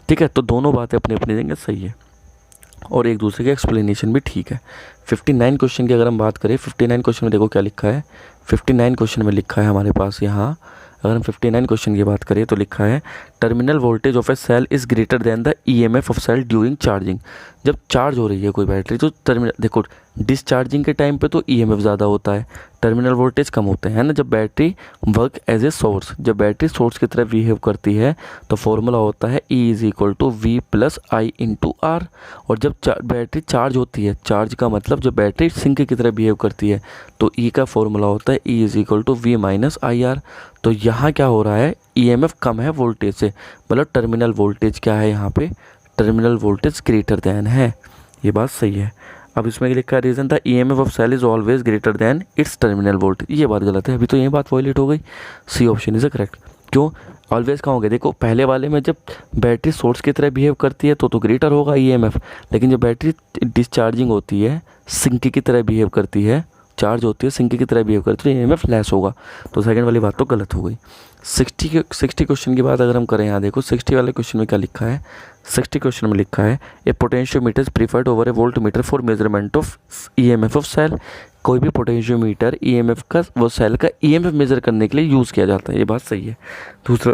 ठीक है, तो दोनों बातें अपनी अपनी जगह सही है और एक दूसरे के एक्सप्लेनेशन भी ठीक है। 59 क्वेश्चन की अगर हम बात करें, 59 क्वेश्चन में देखो क्या लिखा है। 59 क्वेश्चन में लिखा है हमारे पास यहाँ, अगर हम 59 क्वेश्चन की बात करें तो लिखा है, terminal voltage of a cell is greater than the EMF of cell during charging. जब चार्ज हो रही है कोई बैटरी तो टर्मिनल, देखो डिस्चार्जिंग के टाइम पे तो ईएमएफ ज़्यादा होता है, टर्मिनल वोल्टेज कम होते हैं, है ना। जब battery work as a source, जब बैटरी सोर्स की तरह बिहेव करती है तो फॉर्मूला होता है E is equal to V plus I into R. और जब बैटरी चार्ज होती है, चार्ज का मतलब जब बैटरी सिंक की तरह बिहेव करती है तो E का फॉर्मूला होता है E is equal to V minus I R. तो यहाँ क्या हो रहा है, ईएमएफ कम है वोल्टेज से, मतलब टर्मिनल वोल्टेज क्या है यहाँ पे, टर्मिनल वोल्टेज ग्रेटर दैन है। ये बात सही है। अब इसमें लिखा है, रीज़न था EMF of cell is always greater than its terminal voltage. ये बात गलत है, अभी तो ये बात वॉयलेट हो गई। C option is correct. क्यों ऑलवेज कहाँ हो गया, देखो पहले वाले में जब बैटरी सोर्स की तरह बिहेव करती है तो ग्रेटर होगा ईएमएफ, लेकिन जब बैटरी डिस्चार्जिंग होती है, सिंक की तरह बिहेव करती है, चार्ज होती है सिंक की तरह बिहेव करती है, ईएमएफ लेस होगा। तो सेकंड वाली बात तो गलत हो गई। 60 क्वेश्चन की बात अगर हम करें, यहाँ देखो 60 वाले क्वेश्चन में क्या लिखा है। 60 क्वेश्चन में लिखा है, a potentiometer is preferred over a voltmeter for measurement of EMF of cell. कोई भी पोटेंशियोमीटर ईएमएफ का, वो सेल का ईएमएफ मेजर करने के लिए यूज़ किया जाता है। ये बात सही है। दूसरा,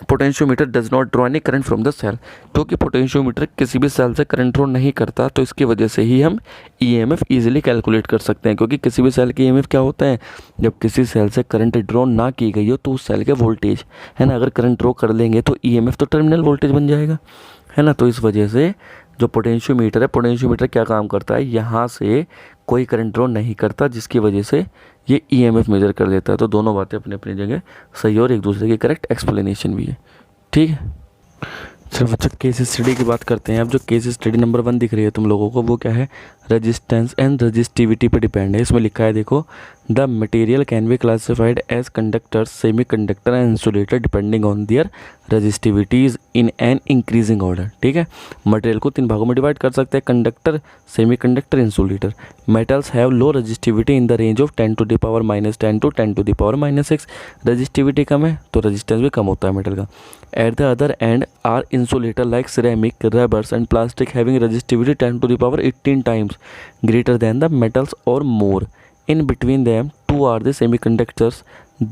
potentiometer does not draw any current from the cell. क्योंकि पोटेंशियोमीटर किसी भी सेल से करंट ड्रॉ नहीं करता तो इसकी वजह से ही हम ईएमएफ इजीली कैलकुलेट कर सकते हैं। क्योंकि किसी भी सेल की ईएमएफ क्या होता है, जब किसी सेल से करंट ड्रॉ ना की गई हो तो उस सेल के वोल्टेज, है ना, अगर करंट ड्रॉ कर लेंगे तो ईएमएफ तो टर्मिनल वोल्टेज बन जाएगा, है ना। तो इस वजह से जो पोटेंशियोमीटर है, पोटेंशियोमीटर क्या काम करता है, यहाँ से कोई करंट ड्रॉ नहीं करता, जिसकी वजह से ये ईएमएफ मेजर कर लेता है। तो दोनों बातें अपनी अपनी जगह सही और एक दूसरे की करेक्ट एक्सप्लेनेशन भी है। ठीक है, चलो बच्चों केस स्टडी की बात करते हैं। अब जो केस स्टडी नंबर 1 दिख रही है तुम लोगों को, वो क्या है, रेजिस्टेंस एंड रेजिस्टिविटी पे डिपेंड है। इसमें लिखा है देखो, the material can be classified as conductors, semiconductor and insulator depending on their resistivities in an increasing order. ठीक है, मटेरियल को 3 भागों में डिवाइड कर सकते हैं, conductor, semi conductor, insulator. Metals have low resistivity in the range of 10 to the power -10 to 10 to the power -6। Resistivity कम है तो रेजिस्टेंस भी कम होता है मेटल का। At the other end are insulator like ceramic, rubbers and plastic having resistivity 10 to the power 18 times greater than the metals or more. In between them two are the semiconductors.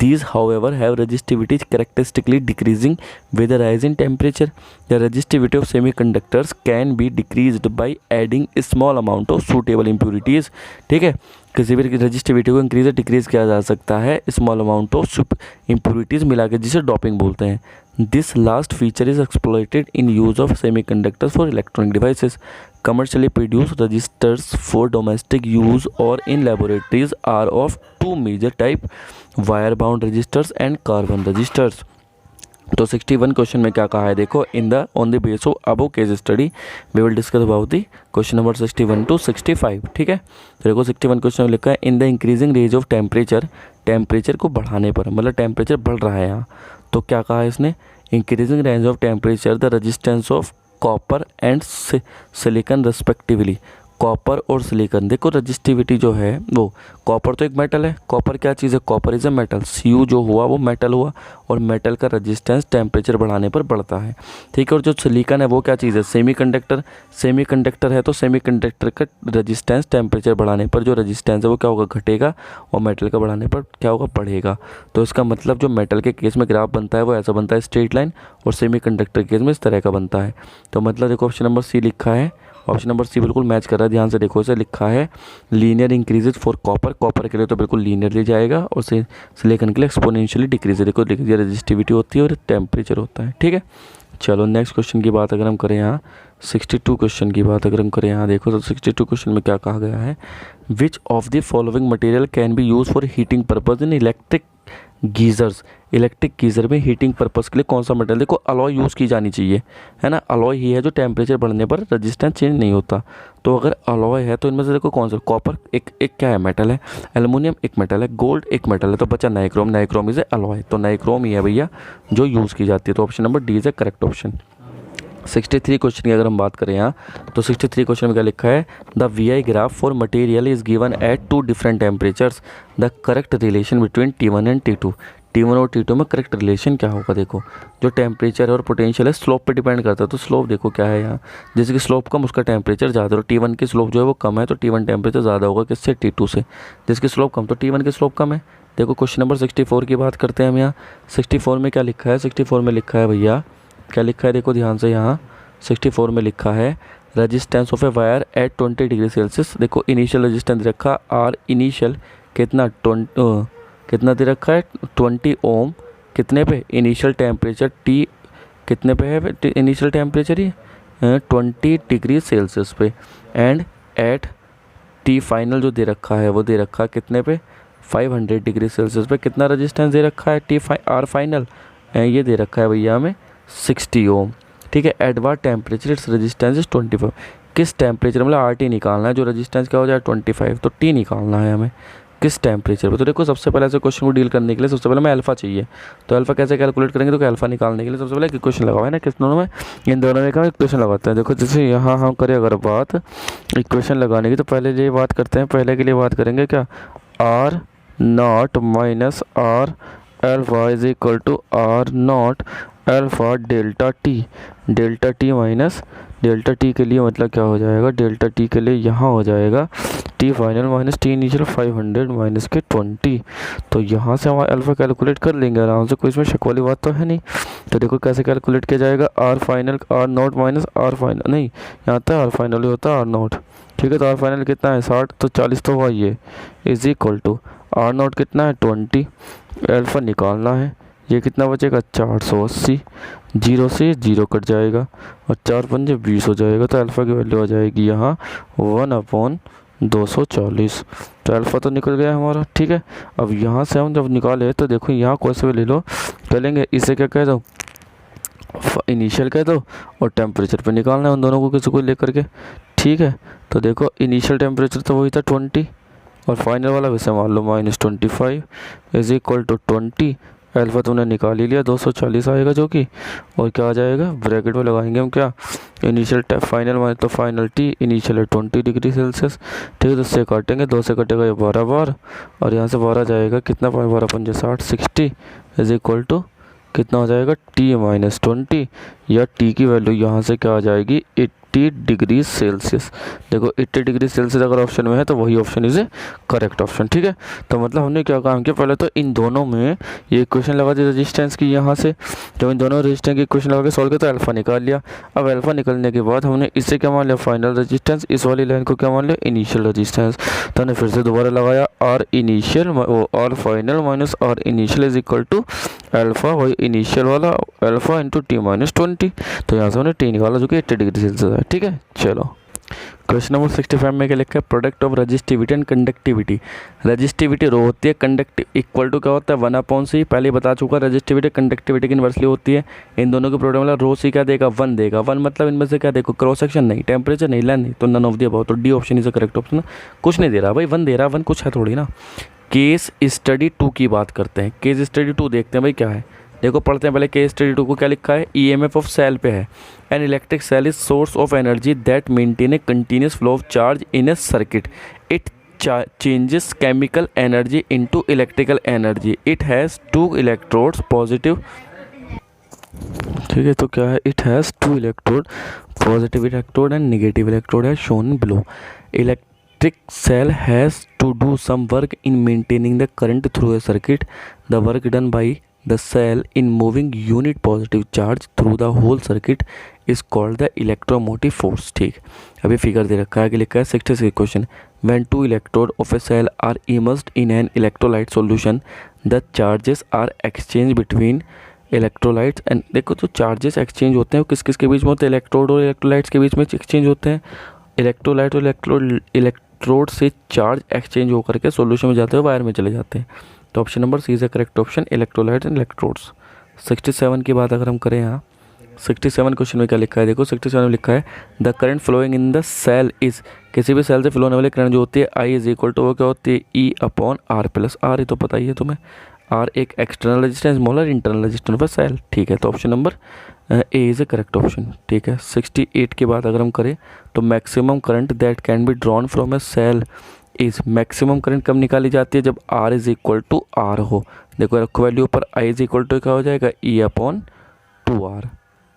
These however have resistivity characteristically decreasing with the rise in temperature. The resistivity of semiconductors can be decreased by adding a small amount of suitable impurities. ठीक है, किसी भी resistivity को increase या decrease किया जा सकता है स्मॉल अमाउंट ऑफ इम्प्योरिटीज़ मिला के, जिसे डॉपिंग बोलते हैं। This last feature is exploited in use of semiconductors for electronic devices. Commercially produced registers for domestic use or in laboratories are of two major type, wire bound registers and carbon registers. तो 61 question में क्या कहा है देखो, in the on the base of above case study we will discuss about the question number 61 to 65. ठीक है, तो देखो 61 क्वेश्चन में लिखा है in the increasing range of temperature, temperature को बढ़ाने पर, मतलब टेम्परेचर बढ़ रहा है यहाँ, तो क्या कहा है इसने, increasing range of temperature the resistance of copper and silicon respectively. Copper और सिलिकॉन, देखो रजिस्टिविटी जो है वो, कॉपर तो एक मेटल है, कॉपर क्या चीज़ है, copper is a metal, Cu जो हुआ वो मेटल हुआ, और मेटल का रजिस्टेंस टेम्परेचर बढ़ाने पर बढ़ता है. ठीक है, और जो सिलिकॉन है वो क्या चीज़ है, सेमीकंडक्टर, सेमीकंडक्टर है, तो सेमीकंडक्टर का रजिस्टेंस टेम्परेचर बढ़ाने पर जो रजिस्टेंस है वो क्या होगा, घटेगा, और मेटल का बढ़ाने पर क्या होगा, बढ़ेगा. तो इसका मतलब जो मेटल के केस में ग्राफ बनता है वो ऐसा बनता है स्ट्रेट लाइन, और सेमीकंडक्टर के केस में इस तरह का बनता है. तो मतलब देखो ऑप्शन नंबर सी लिखा है, ऑप्शन नंबर सी बिल्कुल मैच कर रहा है, ध्यान से देखो, इसे लिखा है linear increases for copper, copper के लिए तो बिल्कुल लीनियरली जाएगा, और सिलिकॉन के लिए एक्सपोनेंशियली डिक्रीज. देखो ये रेजिस्टिविटी होती है और टेम्परेचर होता है. ठीक है, चलो नेक्स्ट क्वेश्चन की बात अगर हम करें यहाँ 62 क्वेश्चन की बात अगर हम करें यहाँ देखो, तो 62 क्वेश्चन में क्या कहा गया है, विच of the following material can B use for heating purpose in electric geysers. Electric geyser में हीटिंग पर्पस के लिए कौन सा मटेरियल, देखो अलॉय यूज़ की जानी चाहिए, है ना, अलॉय ही है जो टेम्परेचर बढ़ने पर रेजिस्टेंस चेंज नहीं होता. तो अगर अलॉय है तो इनमें से देखो कौन सा, कॉपर एक क्या है, मेटल है, एल्युमिनियम एक मेटल है, गोल्ड एक मेटल है, तो बचा nichrome, nichrome is a alloy, तो नाइक्रोम ही है भैया जो यूज़ की जाती है. तो option number D is a correct option. 63 question की अगर हम बात करें यहाँ, तो 63 क्वेश्चन में क्या लिखा है, the V graph for material is given at two different temperatures, the correct relation between T1 and T2. T1 और T2 में करेक्ट रिलेशन क्या होगा, देखो जो टेम्परेचर और पोटेंशियल है स्लोप पे डिपेंड करता है, तो स्लोप देखो क्या है यहाँ, जैसे कि स्लोप कम उसका टेम्परेचर ज़्यादा, और T1 की स्लोप जो है वो कम है, तो T1 टेम्परेचर ज़्यादा होगा किससे, T2 से, जिसकी स्लोप कम, तो T1 की स्लोप कम है. देखो क्वेश्चन नंबर 64 की बात करते हैं हम यहाँ. 64 में क्या लिखा है, 64 में लिखा है भैया, क्या लिखा है देखो ध्यान से, यहाँ 64 में लिखा है resistance of a wire eight 20 degree Celsius. देखो इनिशियल रेजिस्टेंस रखा आर इनिशियल, कितना कितना दे रखा है 20 ओम, कितने पे, इनिशियल टेम्परेचर T कितने पे है, इनिशियल टेम्परेचर ही 20 डिग्री सेल्सियस पे, एंड एट T फाइनल जो दे रखा है वो दे रखा है कितने पे, 500 डिग्री सेल्सियस पे. कितना रेजिस्टेंस दे रखा है आर फाइनल, ये दे रखा है भैया हमें 60 ओम. ठीक है, at what temperature its resistance is 25. किस टेम्परेचर, मतलब आर टी निकालना है, जो रेजिस्टेंस क्या हो जाए 25, तो टी निकालना है हमें किस टेम्परेचर पे. तो देखो सबसे पहले ऐसे क्वेश्चन को डील करने के लिए सबसे पहले हमें अल्फा चाहिए, तो अल्फा कैसे कैलकुलेट करेंगे, तो अल्फा निकालने के लिए सबसे पहले इक्वेशन लगाओ, है ना, किस दोनों में, इन दोनों में इक्वेशन लगाते हैं. देखो जैसे यहाँ हम करें अगर बात इक्वेशन लगाने की, तो पहले ये बात करते हैं, पहले के लिए बात करेंगे क्या, R naught minus R alpha is equal to R naught alpha delta T. Delta T minus delta T के लिए मतलब क्या हो जाएगा, डेल्टा टी के लिए यहाँ हो जाएगा T final minus T initial 500 minus के 20. तो यहाँ से हम अल्फा कैलकुलेट कर लेंगे आराम से, कोई इसमें शक वाली बात तो है नहीं. तो देखो कैसे कैलकुलेट किया जाएगा, R final R naught minus R final, नहीं यहाँ तक आर फाइनल ही होता है आर नॉट. ठीक है, तो आर फाइनल कितना है 60, तो 40 तो हुआ ये, is equal to R naught कितना है 20, अल्फा निकालना है, ये कितना बचेगा 480, 0 से 0 कट जाएगा, और 4 पंजे 20 हो जाएगा, तो अल्फ़ा की वैल्यू आ जाएगी यहाँ 1/240. तो अल्फ़ा तो निकल गया हमारा. ठीक है, अब यहाँ से हम जब निकाले तो देखो यहाँ कोई से भी ले लो, चलेंगे इसे क्या कह दो, इनिशियल कह दो, और टेम्परेचर पे निकालना है उन दोनों को किसी को लेकर के. ठीक है, तो देखो इनिशियल टेम्परेचर तो वही था 20, और फाइनल वाला वैसे मान लो -25 इज इक्वल टू 20. अल्फा तुमने निकाल ही लिया 240 आएगा जो कि, और क्या आ जाएगा ब्रैकेट में लगाएंगे हम क्या, इनिशियल फाइनल माइनस तो फाइनल टी, इनिशियल है 20 डिग्री सेल्सियस. ठीक है, तो इससे काटेंगे, 2 से कटेगा ये 12 बार, और यहाँ से 12 जाएगा कितना, 12 पंजे 60, 60 इज इक्वल टू कितना हो जाएगा T -20, या T की वैल्यू यहाँ से क्या आ जाएगी 80 80 डिग्री सेल्सियस। देखो 80 डिग्री सेल्सियस अगर ऑप्शन में है तो वही option is a correct option, ठीक है। तो मतलब हमने क्या काम किया, पहले तो इन दोनों में ये इक्वेशन लगा दी रेजिस्टेंस की यहाँ से, जब इन दोनों रेजिस्टेंस की इक्वेशन लगा के सॉल्व किया तो अल्फा निकाल लिया। अब अल्फा निकलने के बाद हमने इससे क्या मान लिया, फाइनल रेजिस्टेंस, इस वाली लाइन को क्या मान लिया, इनिशियल रेजिस्टेंस। तो हमने फिर से दोबारा लगाया आर इनिशियल और final minus R initial is equal to alpha, वही इनिशियल वाला अल्फा इंटू टी माइनस 20। तो यहाँ से हमने टी निकाला जो कि 80 डिग्री सेल्सियस है, ठीक है। चलो क्वेश्चन नंबर 65 में क्या लिखा है, product of resistivity and conductivity. Resistivity rho होती है, कंडक्ट इक्वल टू क्या होता है 1/c, पहले ही बता चुका, रजिस्टिविटी कंडक्टिविटी की इनवर्सली होती है। इन दोनों के प्रोडक्ट मतलब रो सी क्या देगा 1 देगा, 1 मतलब इनमें से क्या देखो, क्रॉस सेक्शन नहीं, टेम्परेचर नहीं, लेंथ नहीं, तो नन ऑफ द अबव। तो D option is correct option. कुछ नहीं दे रहा भाई, 1 दे रहा, 1 कुछ है थोड़ी ना। केस स्टडी 2 की बात करते हैं, केस स्टडी 2 देखते हैं भाई क्या है। देखो पढ़ते हैं पहले, केस स्टडी 2 को क्या लिखा है, ईएमएफ ऑफ सेल पे है। An electric cell is source of energy that maintain a continuous flow of charge in a circuit. It changes chemical energy into electrical energy. It has 2 electrodes positive, ठीक है। तो क्या है, it has 2 electrode, positive electrode and negative electrode है shown below. Electric cell has to do some work in maintaining the current through a circuit. The work done by the cell in moving unit positive charge through the whole circuit is called the electromotive force, ठीक। अभी figure दे रखा है कि लिखा है 66 question, when 2 electrode of a cell are immersed in an electrolyte solution the charges are exchanged between electrolytes and, देखो तो चार्जेस एक्सचेंज होते हैं वो किस किस के बीच में होते हैं, इलेक्ट्रोड और इलेक्ट्रोलाइट्स के बीच में एक्सचेंज होते हैं। इलेक्ट्रोलाइट और इलेक्ट्रोड से चार्ज एक्सचेंज होकर के सोल्यूशन में जाते हैं, वायर में चले जाते हैं। तो option number C is the correct option, electrolytes and electrodes. 67 की बात अगर हम करें यहाँ, 67 क्वेश्चन में क्या लिखा है, देखो 67 में लिखा है the current flowing in the cell is, किसी भी सेल से फ्लो होने वाली करंट जो होती है आई इज इक्वल टू वो क्या होती है, E upon R plus R. ये तो पता ही है तुम्हें, आर एक एक्सटर्नल रेजिस्टेंस, मोलर इंटरनल रेजिस्टेंस फॉर सेल, ठीक है। तो option number A is a correct option, ठीक है। 68 की बात अगर हम करें तो maximum current that can be drawn from a cell is, maximum current कब निकाली जाती है, जब R is equal to R हो। देखो रखो वैल्यू पर, आई इज इक्वल टू क्या हो जाएगा, ई अपॉन 2r,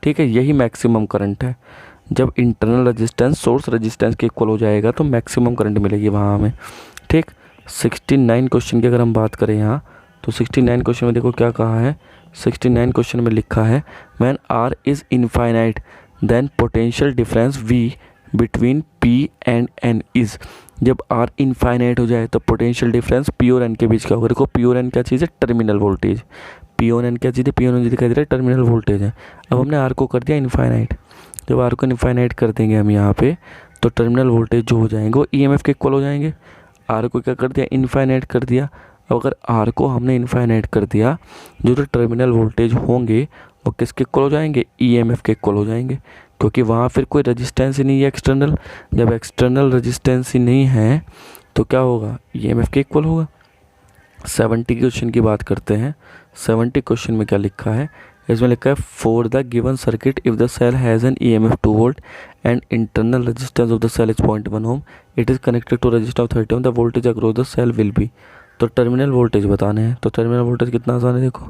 ठीक है। यही मैक्सिमम करंट है, जब इंटरनल रेजिस्टेंस सोर्स रेजिस्टेंस के इक्वल हो जाएगा तो मैक्सिमम करंट मिलेगी वहाँ हमें, ठीक। 69 क्वेश्चन की अगर हम बात करें यहाँ, तो 69 क्वेश्चन में देखो क्या कहा है, 69 क्वेश्चन में लिखा है when R is infinite then potential difference V between P and N is, जब आर इनफाइनाइट हो जाए तो पोटेंशियल डिफरेंस पी और एन के बीच क्या होगा। देखो पी और एन क्या चीज़ है, टर्मिनल वोल्टेज, पी और एन क्या चीज़ है, पी और एन दिखाई दे रहा है टर्मिनल वोल्टेज है। अब हमने आर को कर दिया इनफाइनाइट, जब आर को इनफाइनाइट कर देंगे हम यहाँ पे तो टर्मिनल वोल्टेज जो हो जाएंगे वो ईएमएफ के इक्वल हो जाएंगे। आर को क्या कर दिया, इनफाइनाइट कर दिया। अब अगर आर को हमने इनफाइनाइट कर दिया, जो टर्मिनल वोल्टेज होंगे वो किसके इक्वल हो जाएंगे, ईएमएफ के इक्वल हो जाएंगे, क्योंकि वहाँ फिर कोई रेजिस्टेंस ही नहीं है एक्सटर्नल। जब एक्सटर्नल रेजिस्टेंस ही नहीं है तो क्या होगा, ईएमएफ के इक्वल होगा। 70 क्वेश्चन की बात करते हैं, 70 क्वेश्चन में क्या लिखा है, इसमें लिखा है for the given circuit if the cell has an EMF 2 volt and internal resistance of the cell is 0.1 ohm, it is connected to resistor of 30 ohm, the voltage across the cell will be. तो terminal voltage बताने हैं, तो terminal voltage कितना आसान है, देखो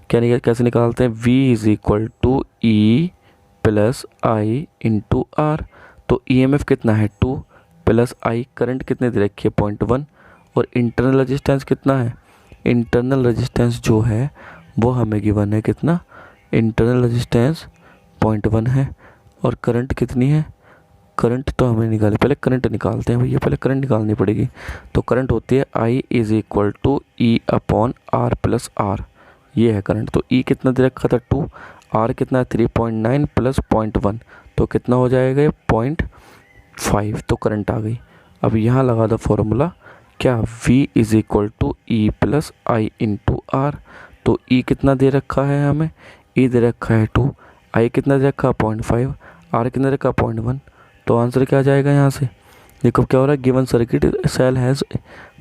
क्या कैसे निकालते हैं, V is equal to E plus I into R. तो ईएमएफ कितना है 2 प्लस आई, करंट कितने दे रखी है 0.1, और इंटरनल रेजिस्टेंस कितना है, इंटरनल रेजिस्टेंस जो है वो हमें गिवन है कितना, इंटरनल रेजिस्टेंस 0.1 है, और करंट कितनी है, करंट तो हमें निकाले, पहले करंट निकालते हैं भैया, पहले करंट निकालनी पड़ेगी। तो करंट होती है I is equal to E upon R plus R, ये है करंट। तो ई कितना दे रखा था 2, आर कितना 3.9 प्लस 0.1, तो कितना हो जाएगा 0.5, तो करंट आ गई। अब यहाँ लगा दो फॉर्मूला क्या, V is equal to E plus I into R. तो ई कितना दे रखा है हमें, ई दे रखा है 2, आई कितना दे रखा 0.5, आर कितना दे रखा 0.1। तो आंसर क्या आ जाएगा यहाँ से, देखो क्या हो रहा है, given circuit cell has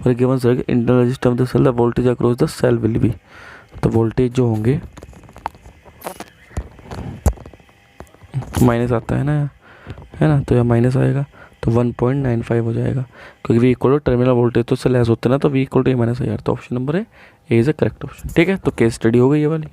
for given circuit internal resistance of the cell the voltage across the cell will be. तो वोल्टेज जो होंगे माइनस आता है ना, तो यह माइनस आएगा, तो 1.95 हो जाएगा, क्योंकि V equal to terminal voltage तो उससे लेस होते हैं ना, तो V इक्वल टू माइनस है यार। तो option number A is a correct option, ठीक है। तो केस स्टडी हो गई ये वाली।